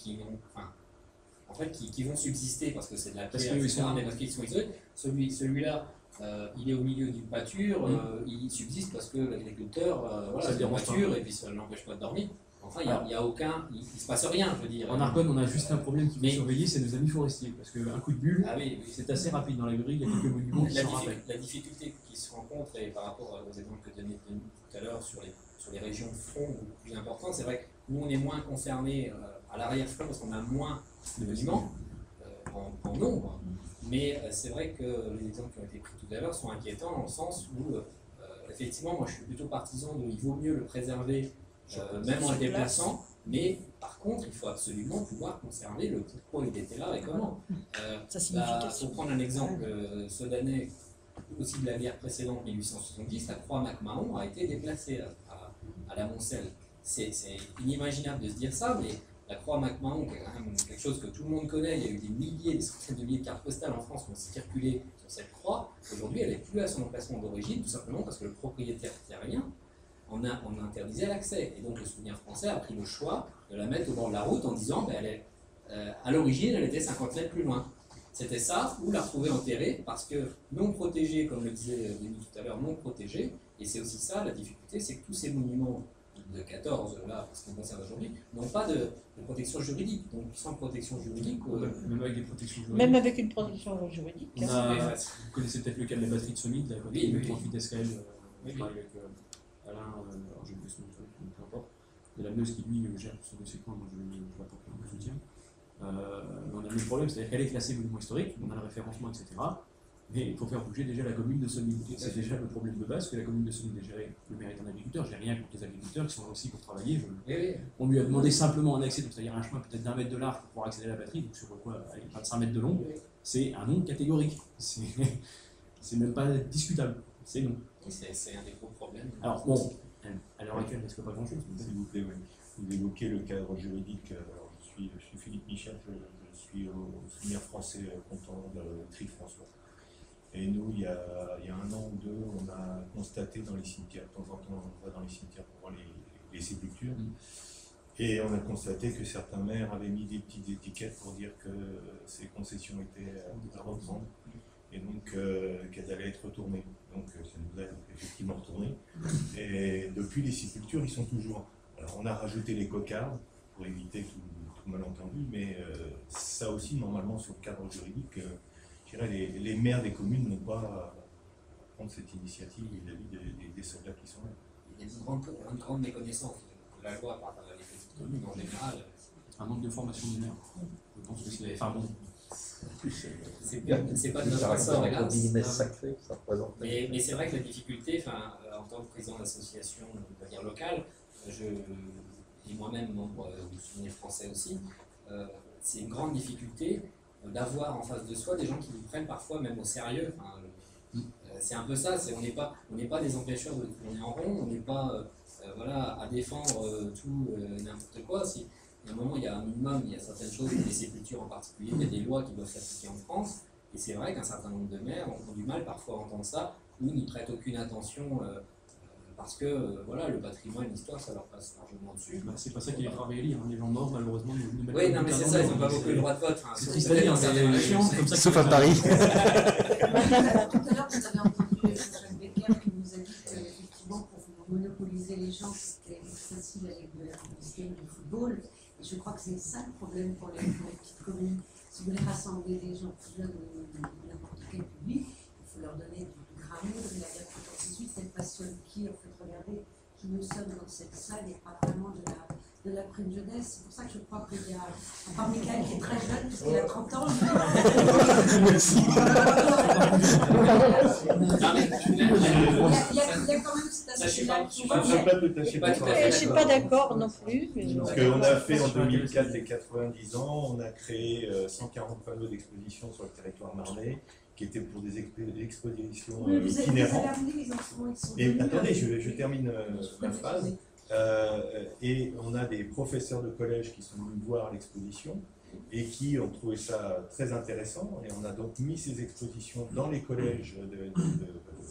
vont subsister parce que c'est de la pierre, etc., mais parce qu'ils sont isolés. Celui-là, il est au milieu d'une pâture, il subsiste parce que l'agriculteur, Ça c'est le une dérange pâture pas. et puis ça ne l'empêche pas de dormir. Enfin, il n'y a aucun. Il ne se passe rien, je veux dire. En Argonne, on a juste un problème qu'il faut surveiller, c'est nos amis forestiers. Parce qu'un coup de bulle, c'est assez rapide dans la grille, il y a quelques monuments qui s'en rappellent. La difficulté qui se rencontre, et par rapport aux exemples que donnait Denis tout à l'heure sur les régions de front beaucoup plus importantes, c'est vrai que nous, on est moins concernés à l'arrière-front parce qu'on a moins de monuments en nombre. Mais c'est vrai que les exemples qui ont été pris tout à l'heure sont inquiétants dans le sens où, effectivement, moi je suis plutôt partisan de il vaut mieux le préserver, même en le déplaçant, mais par contre, il faut absolument pouvoir conserver le pourquoi il était là et comment. Pour prendre un exemple soudanais, aussi de la guerre précédente, 1870, la croix MacMahon a été déplacée à la Moncelle. C'est inimaginable de se dire ça, mais la croix MacMahon, qui est quand même quelque chose que tout le monde connaît, il y a eu des milliers, des centaines de milliers de cartes postales en France qui ont circulé sur cette croix. Aujourd'hui, elle n'est plus à son emplacement d'origine, tout simplement parce que le propriétaire terrien en interdisait l'accès. Et donc le Souvenir français a pris le choix de la mettre au bord de la route en disant à l'origine, elle était 50 mètres plus loin. C'était ça, ou la retrouver enterrée, parce que non protégée, comme le disait Denis tout à l'heure, non protégée, et c'est aussi ça la difficulté, c'est que tous ces monuments de 14, là, parce qu'on concerne aujourd'hui, n'ont pas de protection juridique. Donc sans protection juridique... Même avec des protections juridiques. Même avec une protection juridique. Vous connaissez peut-être le cas de la batterie de Solide, la batterie de 38 SKL, je travaille avec Alain, alors j'ai oublié son nom, peu importe, de la Meuse qui lui gère ce dossier de moi je l'apporte un soutien. On a le même problème, c'est-à-dire qu'elle est classée monument historique, on a le référencement, etc. Mais il faut faire bouger déjà la commune de Solide. C'est déjà le problème de base, que la commune de Solide est gérée, le maire est un agriculteur, j'ai rien contre les agriculteurs qui sont là aussi pour travailler. On lui a demandé simplement un accès, c'est-à-dire un chemin peut-être d'1 mètre de large pour pouvoir accéder à la batterie, donc sur quoi, pas de 5 mètres de long, c'est un non catégorique. C'est même pas discutable, c'est non. C'est un des gros problèmes. Alors bon, à l'heure actuelle, il ne reste pas grand-chose. S'il vous plaît, oui. Vous évoquez le cadre juridique. Alors, je suis Philippe Michel, je suis au Souvenir français content de Tri-François. Et nous, il y a 1 an ou 2, on a constaté dans les cimetières, de temps en temps, on va dans les cimetières pour voir les sépultures, et on a constaté que certains maires avaient mis des petites étiquettes pour dire que ces concessions étaient à reprendre, et donc qu'elles allaient être retournées. Donc ça nous a effectivement retourné. Et depuis, les sépultures, ils sont toujours. Alors on a rajouté les cocardes pour éviter tout malentendu, mais ça aussi, normalement, sur le cadre juridique, je dirais, les maires des communes n'ont pas à prendre cette initiative vis-à-vis des soldats qui sont là. Il y a une grande méconnaissance de la loi par rapport à les petites communes en général. Un manque de formation du maire. Je pense que c'est. Enfin bon. C'est pas de notre ressort, hélas. Mais c'est vrai que la difficulté, en tant que président d'association locale, et moi-même membre du Souvenir français aussi, c'est une grande difficulté d'avoir en face de soi des gens qui nous prennent parfois même au sérieux. C'est un peu ça, on n'est pas des empêcheurs de tourner en rond, on n'est pas à défendre tout n'importe quoi. Si, à un moment, il y a un minimum, il y a certaines choses, les sépultures en particulier, il y a des lois qui doivent s'appliquer en France, et c'est vrai qu'un certain nombre de maires ont du mal parfois à entendre ça, ou n'y prêtent aucune attention, parce que le patrimoine, l'histoire, ça leur passe largement dessus. C'est pas ça qui les fera réélire, les gens morts, malheureusement, nous mettent. Oui, non, mais c'est ça, ils n'ont pas beaucoup le droit de vote. C'est triste à dire, c'est chiant, comme ça. Sauf à Paris. Tout à l'heure, vous avez entendu Jacques Becker qui nous a dit qu'effectivement, pour monopoliser les gens, c'était plus facile avec de la publicité ou du football. Et je crois que c'est ça le problème pour les petites communes. Si vous voulez rassembler des gens plus jeunes de n'importe quel public, il faut leur donner du grammeur, de la guerre 14-18, cette passion qui, en fait, regardez, qui nous sommes dans cette salle, il n'y a pas vraiment de la prime jeunesse. C'est pour ça que je crois qu'il y a, à part Michael qui est très jeune, puisqu'il a 30 ans, Merci. il y a quand même cet aspect-là. Je ne suis pas d'accord non plus. Ce qu'on a fait en 2004, les 90 ans, on a créé 140 panneaux d'exposition sur le territoire marnais qui étaient pour des expositions Oui, vous avez itinérantes. amené les enfants, ils sont Et venus, attendez, je termine ma phrase. Oui. Et on a des professeurs de collège qui sont venus voir l'exposition et qui ont trouvé ça très intéressant. Et on a donc mis ces expositions dans les collèges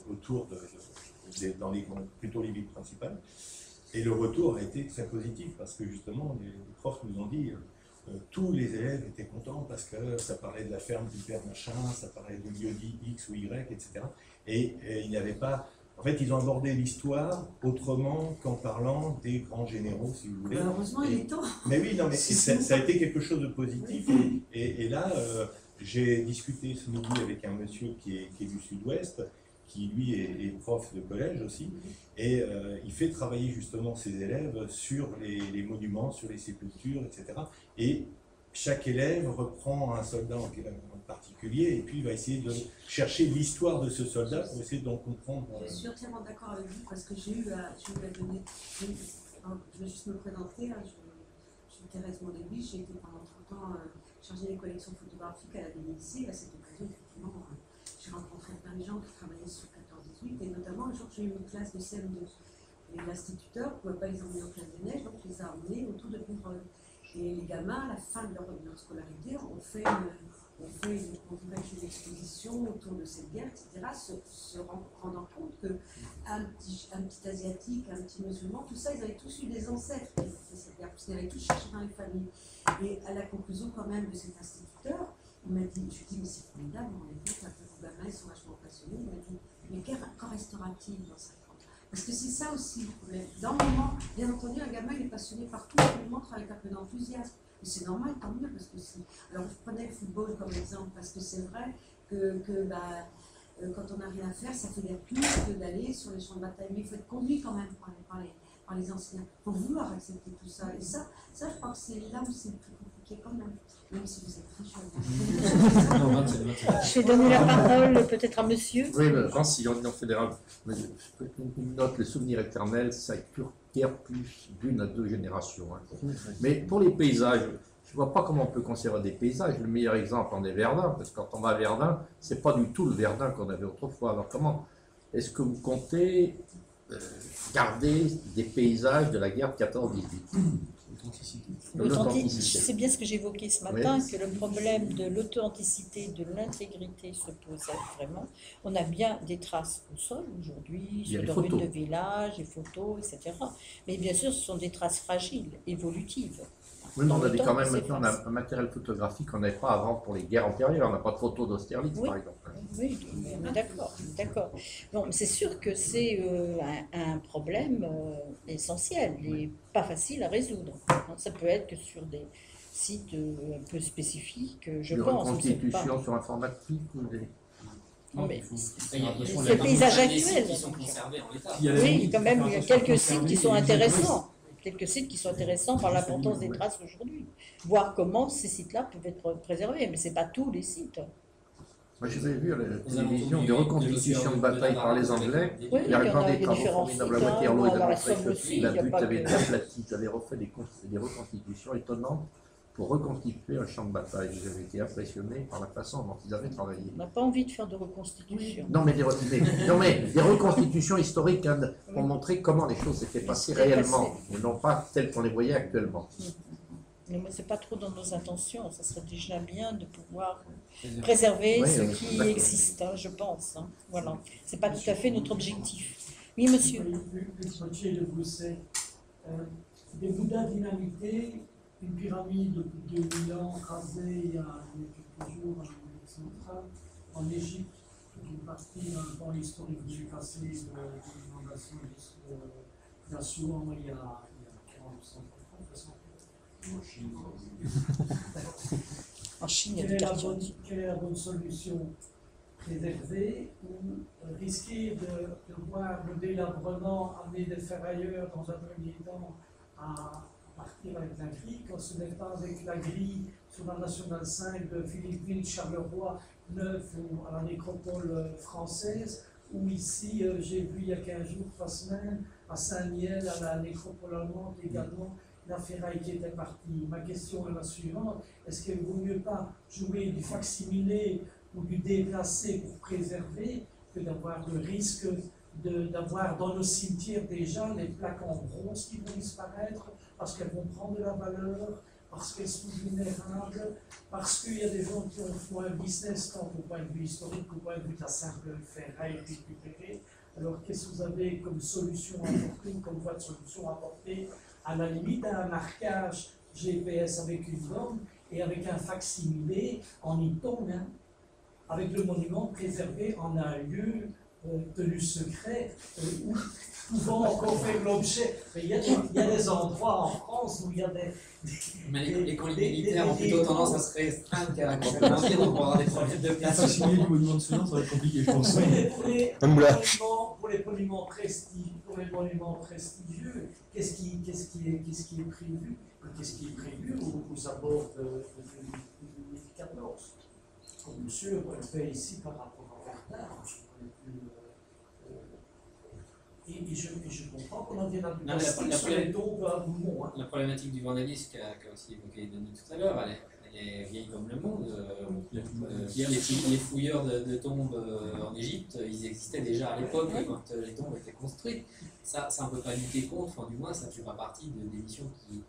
autour plutôt les villes principales. Et le retour a été très positif parce que justement, les profs nous ont dit tous les élèves étaient contents parce que ça parlait de la ferme du père machin, ça parlait du lieu dit X ou Y, etc. Et il n'y avait pas... En fait, ils ont abordé l'histoire autrement qu'en parlant des grands généraux, si vous voulez. Heureusement, il est temps. Mais oui, non, mais ça a été quelque chose de positif. Et là, j'ai discuté ce midi avec un monsieur qui est du Sud-Ouest, qui lui est prof de collège aussi, et il fait travailler justement ses élèves sur les monuments, sur les sépultures, etc. Et chaque élève reprend un soldat en particulier, et puis il va essayer de chercher l'histoire de ce soldat pour essayer d'en comprendre. Je suis entièrement d'accord avec vous parce que j'ai eu à donner. Je vais juste me présenter. Je suis Thérèse Mondébis, j'ai été pendant 30 ans chargée des collections photographiques à la BNIC. À cette occasion, effectivement, j'ai rencontré plein de gens qui travaillaient sur 14-18, et notamment un jour j'ai eu une classe de CM2. Et l'instituteur ne pouvait pas les emmener en classe de neige, donc il les a emmenés autour de Pérolle. Et les gamins, à la fin de leur scolarité, ont fait une exposition autour de cette guerre, etc., se rendant compte qu'un petit asiatique, un petit musulman, tout ça, ils avaient tous eu des ancêtres qui avaient fait cette guerre, parce qu'ils avaient tous cherché dans les familles. Et à la conclusion quand même de cet instituteur, il m'a dit, je lui ai dit, mais c'est formidable, en effet, vos gamins, ils sont vachement passionnés. Il m'a dit, mais quand restera-t-il dans 5 ans? Parce que c'est ça aussi le problème. Dans le moment, bien entendu, un gamin, il est passionné par tout, il le montre avec un peu d'enthousiasme. Et c'est normal, tant mieux, parce que c'est... Alors, je prenais le football comme exemple, parce que c'est vrai que quand on n'a rien à faire, ça fait des plus que d'aller sur les champs de bataille. Mais il faut être conduit quand même par les enseignants, pour vouloir accepter tout ça. Et ça, je crois que c'est là où c'est le plus compliqué quand même si vous êtes très jeune. Je vais donner la parole peut-être à monsieur. Oui, mais quand si on fédéral, une note, le souvenir éternel, ça guère plus d'une à 2 générations. Hein. Mais pour les paysages, je ne vois pas comment on peut conserver des paysages. Le meilleur exemple en est Verdun, parce que quand on va à Verdun, ce n'est pas du tout le Verdun qu'on avait autrefois. Alors comment est-ce que vous comptez garder des paysages de la guerre de 14-18 ? C'est bien ce que j'évoquais ce matin, oui. Que le problème de l'authenticité, de l'intégrité se pose vraiment. On a bien des traces au sol aujourd'hui, sur des ruines de villages, des photos, etc. Mais bien sûr, ce sont des traces fragiles, évolutives. Oui, mais on a quand même maintenant un matériel photographique qu'on n'avait pas avant pour les guerres antérieures. On n'a pas de photos d'Austerlitz, par exemple. Oui, on est d'accord. Bon, c'est sûr que c'est un problème essentiel et pas facile à résoudre. Ça peut être que sur des sites un peu spécifiques, je pense. Des reconstitutions sur informatique ou des... Non, mais c'est le paysage actuel. Qui sont conservés en l'état. Oui, quand même, il y a quelques sites qui sont intéressants. Par l'importance des traces aujourd'hui. Voir comment ces sites-là peuvent être préservés, mais ce n'est pas tous les sites. Moi, j'avais vu à la télévision des reconstitutions de bataille par les Anglais. Oui, il y a des travaux formidables à Waterloo, ils avaient montré que la butte avait été aplatie. Ils avaient refait des reconstitutions étonnantes pour reconstituer un champ de bataille. J'avais été impressionné par la façon dont ils avaient travaillé. On n'a pas envie de faire de reconstitution. Non, mais des reconstitutions historiques pour montrer comment les choses s'étaient passées réellement, et non pas telles qu'on les voyait actuellement. Mais ce n'est pas trop dans nos intentions. Ça serait déjà bien de pouvoir préserver ce qui existe, je pense. Voilà. Ce n'est pas tout à fait notre objectif. Oui, monsieur. Le projet de Gousset, des Bouddhas dynamités, une pyramide de 2000 ans rasée il y a quelques jours en Amérique centrale, en Égypte, une partie dans l'historique du passé de l'inondation d'Assouan il y a 40 En Chine, il y a quelle est la bonne solution? Préserver ou risquer de voir le délabrement amener des ferrailleurs dans un premier temps à partir avec la grille, quand ce n'est pas avec la grille sur la Nationale 5 de Philippine, Charleroi, 9 ou à la nécropole française, ou ici, j'ai vu il y a 15 jours, 3 semaines, à Saint-Miel, à la nécropole allemande également, la ferraille qui était partie. Ma question est la suivante, est-ce qu'il ne vaut mieux pas jouer du facsimilé ou du déplacer pour préserver que d'avoir le risque d'avoir dans nos cimetières déjà les plaques en bronze qui vont disparaître parce qu'elles vont prendre de la valeur, parce qu'elles sont vulnérables, parce qu'il y a des gens qui font un business tant au point de vue historique qu'au point de vue de la simple ferraille récupérée. Alors qu'est-ce que vous avez comme solution à apporter, comme voie de solution à apporter, à la limite à un marquage GPS avec une norme et avec un facsimilé en y-tong, hein, avec le monument préservé en un lieu tenu secret, où pouvant encore faire l'objet. Il y a des endroits en France où il y a des... Mais les camps militaires ont plutôt tendance à se restreindre qu'à complémenter, donc on va avoir des problèmes de place. Facsimilé du monument de Sedan, ça va être compliqué, je pense. Pour les monuments prestigieux, qu'est-ce qui est prévu? Qu'est-ce qui est prévu aux abords de 2014? Comme monsieur fait ici par rapport au Verdun. Et je comprends qu'on en vienne à du plastique sur les tombes à Boumont. Hein. La problématique du vandalisme qu'a aussi évoqué Denis tout à l'heure, elle est vieille comme le monde. Les fouilleurs de tombes en Égypte, ils existaient déjà à l'époque quand les tombes étaient construites. Ça on ne peut pas lutter contre, enfin, du moins ça ne fait pas partie des missions qui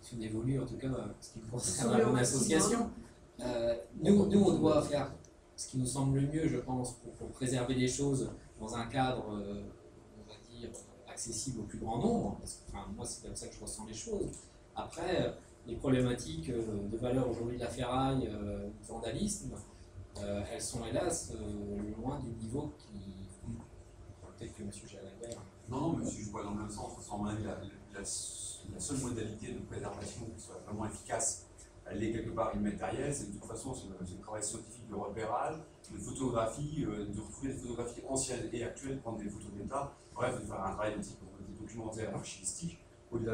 sont dévolues, en tout cas ce qui concerne la bonne association. Nous, on doit faire ce qui nous semble le mieux, je pense, pour préserver les choses dans un cadre, on va dire, accessible au plus grand nombre. Parce que, enfin, moi, c'est comme ça que je ressens les choses. Après, les problématiques de valeur aujourd'hui de la ferraille, du vandalisme, elles sont hélas loin du niveau qui. Peut-être que M. Jalabert. Non, mais si je vois dans le même sens, sans mon avis, la seule modalité de préservation qui soit vraiment efficace, elle est quelque part immatérielle, c'est de toute façon c'est le travail scientifique de repérage, de photographie, de retrouver des photographies anciennes et actuelles, prendre des photos d'état, bref, de faire un travail de type documentaire archivistique.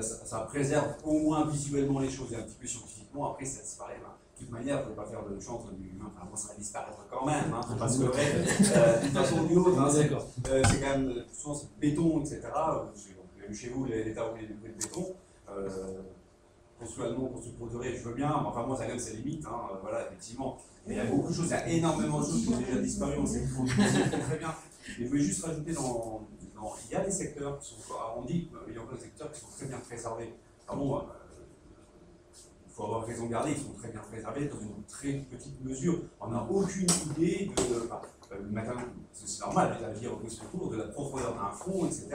Ça préserve au moins visuellement les choses et un petit peu scientifiquement, après ça disparaît. De toute manière, on ne peut pas faire de chantre du humain, enfin, moi ça va disparaître quand même, hein, parce que d'une façon ou d'une autre, hein, c'est quand même, souvent c'est béton, etc. Chez vous, l'état où il y a des béton. Construit allemand, construit pour durer, je veux bien, mais enfin moi ça a quand même ses limites, hein, voilà, effectivement. Mais il y a beaucoup de choses, il y a énormément de choses qui ont déjà disparu, on sait très bien. Mais je voulais juste rajouter il y a des secteurs qui sont, on dit qu'il y a encore des secteurs qui sont très bien préservés. Ah bon, il faut avoir raison de garder, ils sont très bien préservés dans une très petite mesure. On n'a aucune idée c'est normal, je veux dire, autour de la profondeur d'un front, etc.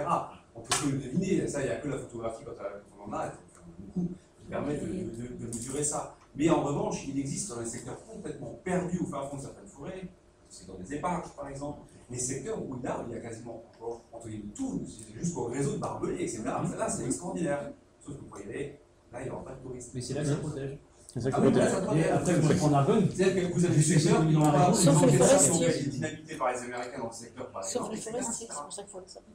On peut que le deviner, ça il n'y a que la photographie quand on en a, beaucoup qui permet de mesurer ça. Mais en revanche, il existe dans les secteurs complètement perdus au fin fond de certaines forêts, c'est dans des éparges par exemple, les secteurs où là il y a quasiment encore entre guillemets tout, jusqu'au réseau de barbelés, etc. Là c'est extraordinaire. Sauf que vous voyez, là il n'y aura pas de touristes. Mais c'est là que ça protège. Ah oui, là, ça protège. Et après, vous pouvez prendre Argonne. C'est-à-dire que vous avez des secteurs qui n'ont pas été dynamités par les Américains dans le secteur par exemple. Sauf les forestiers, c'est pour ça qu'il faut le savoir.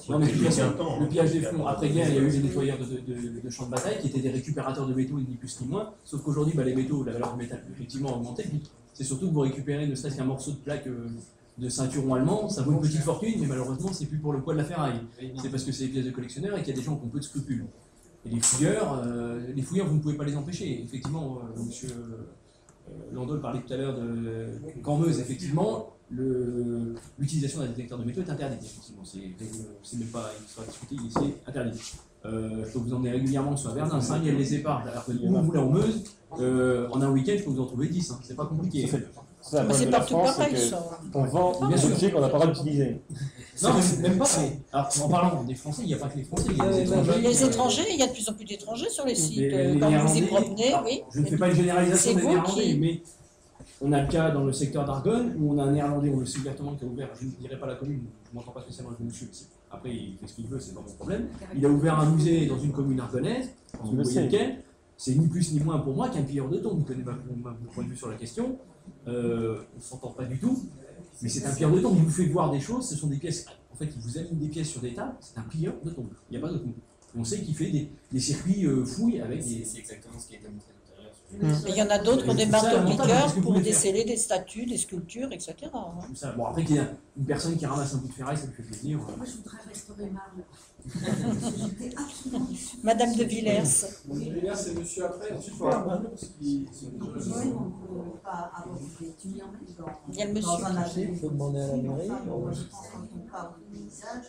Non, mais le pillage des fonds, après-guerre, il y a eu les nettoyeurs de champs de bataille qui étaient des récupérateurs de métaux, ni plus ni moins. Sauf qu'aujourd'hui, les métaux, la valeur du métal peut effectivement augmenter. C'est surtout que vous récupérez ne serait-ce qu'un morceau de plaque de ceinturon allemand, ça vaut une petite fortune, mais malheureusement, c'est plus pour le poids de la ferraille. C'est parce que c'est des pièces de collectionneurs et qu'il y a des gens qui ont peu de scrupules. Et les fouilleurs, vous ne pouvez pas les empêcher. Effectivement, monsieur Landol parlait tout à l'heure de Cammeuse, effectivement. L'utilisation d'un détecteur de métaux est interdite, effectivement. C'est même pas, il sera discuté, c'est interdit. Je peux vous emmener régulièrement sur Verdun, Saint-Miel, les éparges, alors que vous voulez en Meuse, en un week-end, je peux vous en trouver 10, hein. C'est pas compliqué. C'est la problème de la France, c'est qu'on vend des objets qu'on n'a pas le droit d'utiliser. Non, mais même pas. Alors, en parlant des Français, il n'y a pas que les Français, il y a des étrangers. Les étrangers, il y a de plus en plus d'étrangers sur les sites. Les Quand vous y promenez, oui. Je ne fais pas une généralisation des Néerlandais, mais on a le cas dans le secteur d'Argonne, où on a un Néerlandais, on le sait ouvertement, qui a ouvert, je ne dirais pas la commune, je ne m'entends pas spécialement avec le monsieur, après il fait ce qu'il veut, c'est pas mon problème. Il a ouvert un musée dans une commune argonnaise, vous voyez lequel, c'est ni plus ni moins pour moi qu'un pilleur de tombes. Vous connaissez mon point de vue sur la question, on ne s'entend pas du tout, mais c'est un pilleur de tombes. Il vous fait voir des choses, ce sont des pièces, en fait il vous aligne des pièces sur des tables, c'est un pilleur de tombes, il n'y a pas d'autre mot. On sait qu'il fait des circuits fouilles avec des... C'est exactement ce qui a été montré. Et il y en a d'autres qui ont des marteaux-piqueurs pour déceler des statues, des sculptures, etc. Bon, après qu'il y a une personne qui ramasse un bout de ferraille, ça lui fait plaisir. Moi, je voudrais restaurer Marle. J'étais absolument Madame de Villers. Villers, c'est monsieur après, ensuite Oui. Oui, on ne peut pas avoir des étudiants Il y a le dans monsieur un qui- atelier. Il faut demander à la mairie. Enfin, bon, je pense quand on parle du paysage,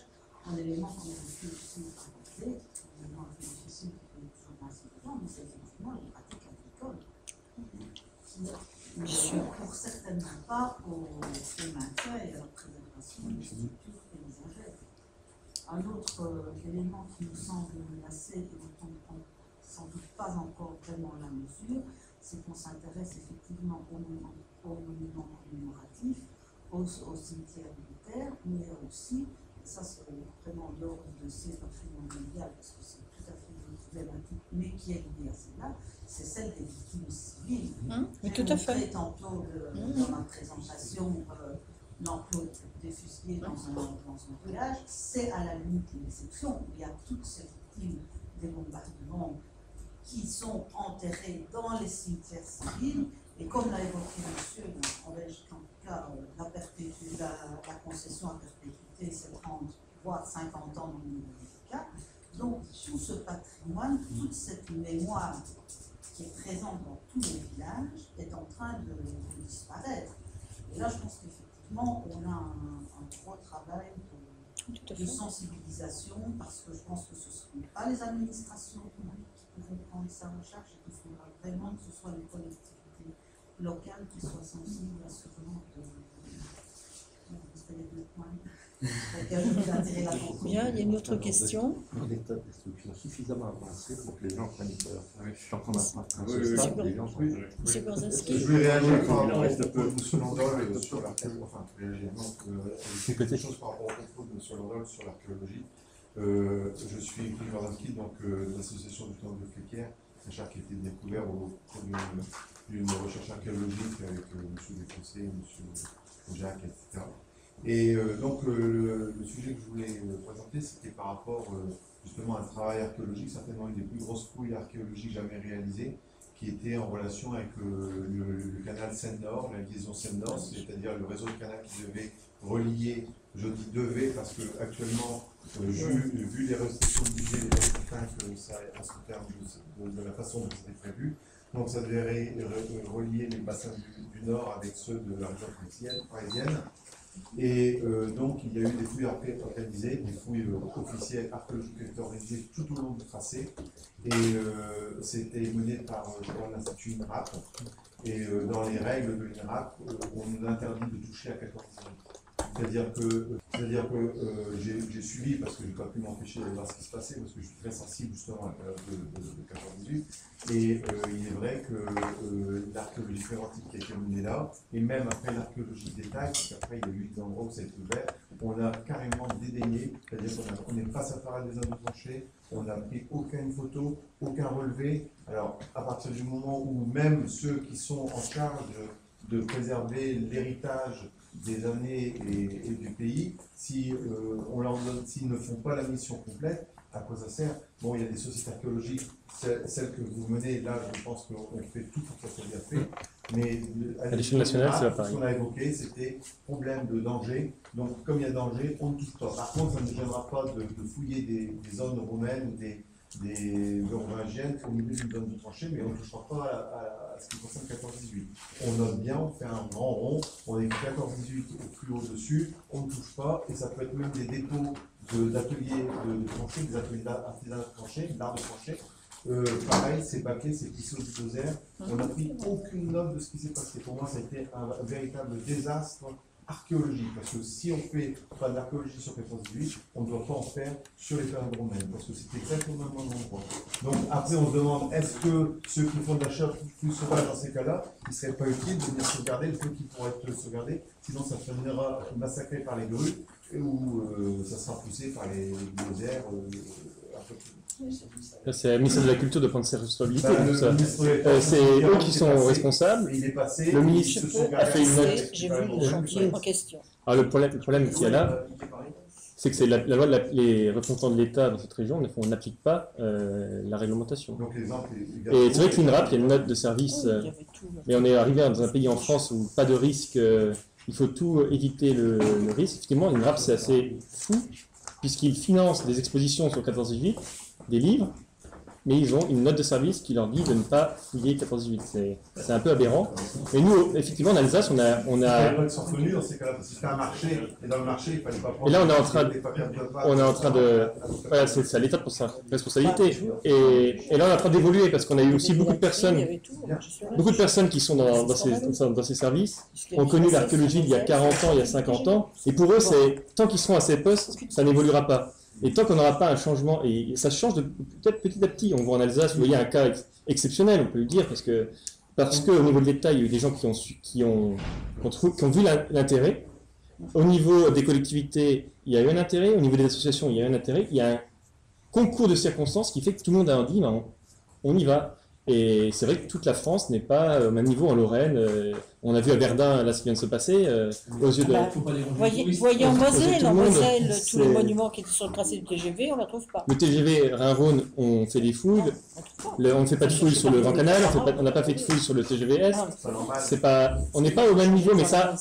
un élément qu'on a vécu aussi à côté, un élément un peu difficile qui est toujours moins important, mais c'est effectivement les pratiques agricoles. Qui ne courent certainement pas au maintien et à la préservation des structures paysagères. Un autre élément qui nous semble assez et dont on ne prend sans doute pas encore vraiment la mesure, c'est qu'on s'intéresse effectivement aux monuments commémoratifs, aux cimetières militaires, mais aussi, et ça c'est vraiment l'ordre de ces patrimoines mondial, parce que c'est tout à fait une problématique, mais qui est liée à celle-là, c'est celle des victimes civiles. Oui, tout à fait. J'ai montré tantôt dans ma présentation l'emploi des fusillés dans un village, c'est à la limite l'exception. Il y a toutes ces victimes des bombardements qui sont enterrées dans les cimetières civils, et comme l'a évoqué monsieur, en Belgique en tout cas, la concession à perpétuité, c'est 30 voire 50 ans dans le cas. Donc tout ce patrimoine, toute cette mémoire qui est présente dans tous les villages est en train de disparaître. Et là, je pense qu'effectivement, on a un gros travail de sensibilisation, parce que je pense que ce ne seront pas les administrations publiques qui pourront prendre ça en charge, et qu'il faudra vraiment que ce soit les collectivités locales qui soient sensibles à ce genre de développement. Bien, il y a une autre question. Un état de destruction suffisamment avancé pour que les gens prennent peur. Je suis en train d'apprendre Oui, oui, stade, oui. les gens sont- Monsieur Gorzinski. Je vais réagir par Il rapport reste au propos peu. de M. Landol sur l'archéologie. Enfin, réagir, non, quelque chose par rapport au propos de M. Landol sur l'archéologie. Je suis Guy Gorzinski, donc de l'association du temple de Fléquières, un char qui a été découvert au cours d'une recherche archéologique avec M. Desfossés, M. Jacques, etc. Et donc le sujet que je voulais présenter, c'était par rapport justement à un travail archéologique, certainement une des plus grosses fouilles archéologiques jamais réalisées, qui était en relation avec le canal Seine-Nord, la liaison Seine-Nord, c'est-à-dire le réseau de canal qui devait relier, je dis devait parce que actuellement, vu les restrictions de budget, les restrictions que ça en ce terme de la façon dont c'était prévu, donc ça devait relier les bassins du Nord avec ceux de la région parisienne. Et donc il y a eu des fouilles organisées, des fouilles officielles archéologiques qui étaient organisées tout au long du tracé. Et c'était mené par l'Institut INRAP. Et dans les règles de l'INRAP, on nous interdit de toucher à 14 ans. C'est-à-dire que j'ai suivi, parce que je n'ai pas pu m'empêcher de voir ce qui se passait, parce que je suis très sensible justement à la période de 14-18. Et il est vrai que l'archéologie préventive qui a été menée là, et même après l'archéologie de détail, parce qu'après il y a eu des endroits où ça a été ouvert, on a carrément dédaigné, c'est-à-dire qu'on n'est pas séparé des zones de tranchées, on n'a pris aucune photo, aucun relevé. Alors à partir du moment où même ceux qui sont en charge de préserver l'héritage des années et du pays, si on leur donne, s'ils ne font pas la mission complète, à quoi ça sert? Bon, il y a des sociétés archéologiques, celles que vous menez, là, je pense qu'on fait tout pour que ça soit bien fait, mais à l'échelle nationale, c'est pas pareil. Ce qu'on a évoqué, c'était problème de danger, donc comme il y a danger, on ne touche pas. Par contre, ça ne nous gênera pas de fouiller des zones romaines ou des mérovingiennes au milieu d'une zone de tranchée, mais on ne touchera pas à ce qui concerne 14-18. On note bien, on fait un grand rond, on écrit 14-18 au plus haut dessus, on ne touche pas, et ça peut être même des dépôts d'ateliers de tranchée, des ateliers d'artisanat de tranchée, d'art de tranchée. Pareil, c'est bâclé, c'est plissé au bulldozer. On n'a pris aucune note de ce qui s'est passé. Pour moi, ça a été un véritable désastre archéologique, parce que si on fait pas de l'archéologie sur 14-18, on ne doit pas en faire sur les périodes romaines, parce que c'est exactement le même endroit. Donc après on se demande, est-ce que ceux qui font de la chasse plus sauvage dans ces cas-là, il ne serait pas utile de venir sauvegarder le peu qui pourrait être sauvegardé, sinon ça finira massacré par les grues, ou ça sera poussé par les bulldozers un peu plus. C'est la ministre de la Culture de prendre ses responsabilités. Bah, c'est eux qui sont responsables. Il est passé, le ministre a fait une note. J'ai vu le chantier en question. Alors, le problème qu'il y a là, c'est que c'est la loi les représentants de l'État dans cette région n'appliquent pas la réglementation. Et c'est vrai que l'INRAP, il y a une note de service, mais on est arrivé dans un pays en France où pas de risque, il faut tout éviter le risque. Effectivement, l'INRAP, c'est assez fou puisqu'ils financent des expositions sur 14-18, des livres, mais ils ont une note de service qui leur dit de ne pas fouiller 14-18. C'est un peu aberrant. Mais nous, effectivement, en Alsace, on a... La loi de Centre-Mur, dans ces cas-là, c'était un marché, et dans le marché, il ne fallait pas prendre... Et là, on est en train de... Voilà, c'est à l'État pour sa responsabilité. Et là, on est en train d'évoluer, parce qu'on a eu aussi beaucoup de personnes qui sont dans ces services, ont connu l'archéologie il y a 40 ans, il y a 50 ans, et pour eux, tant qu'ils seront à ces postes, ça n'évoluera pas. Et tant qu'on n'aura pas un changement, et ça change peut-être petit à petit, on voit en Alsace, vous voyez un cas exceptionnel, on peut le dire, parce qu'au niveau de l'État, il y a eu des gens qui ont vu l'intérêt. Au niveau des collectivités, il y a eu un intérêt. Au niveau des associations, il y a eu un intérêt. Il y a un concours de circonstances qui fait que tout le monde a dit, on y va. Et c'est vrai que toute la France n'est pas au même niveau en Lorraine. On a vu à Verdun, là, ce qui vient de se passer, aux yeux de... Voyez en Moselle, tous les monuments qui étaient sur le tracé du TGV, on ne la trouve pas. Le TGV Rhin-Rhône, on fait des fouilles. On ne fait pas de fouilles sur le Grand Canal, on n'a pas fait de fouilles sur le TGV Est. On n'est pas au même niveau, mais ça...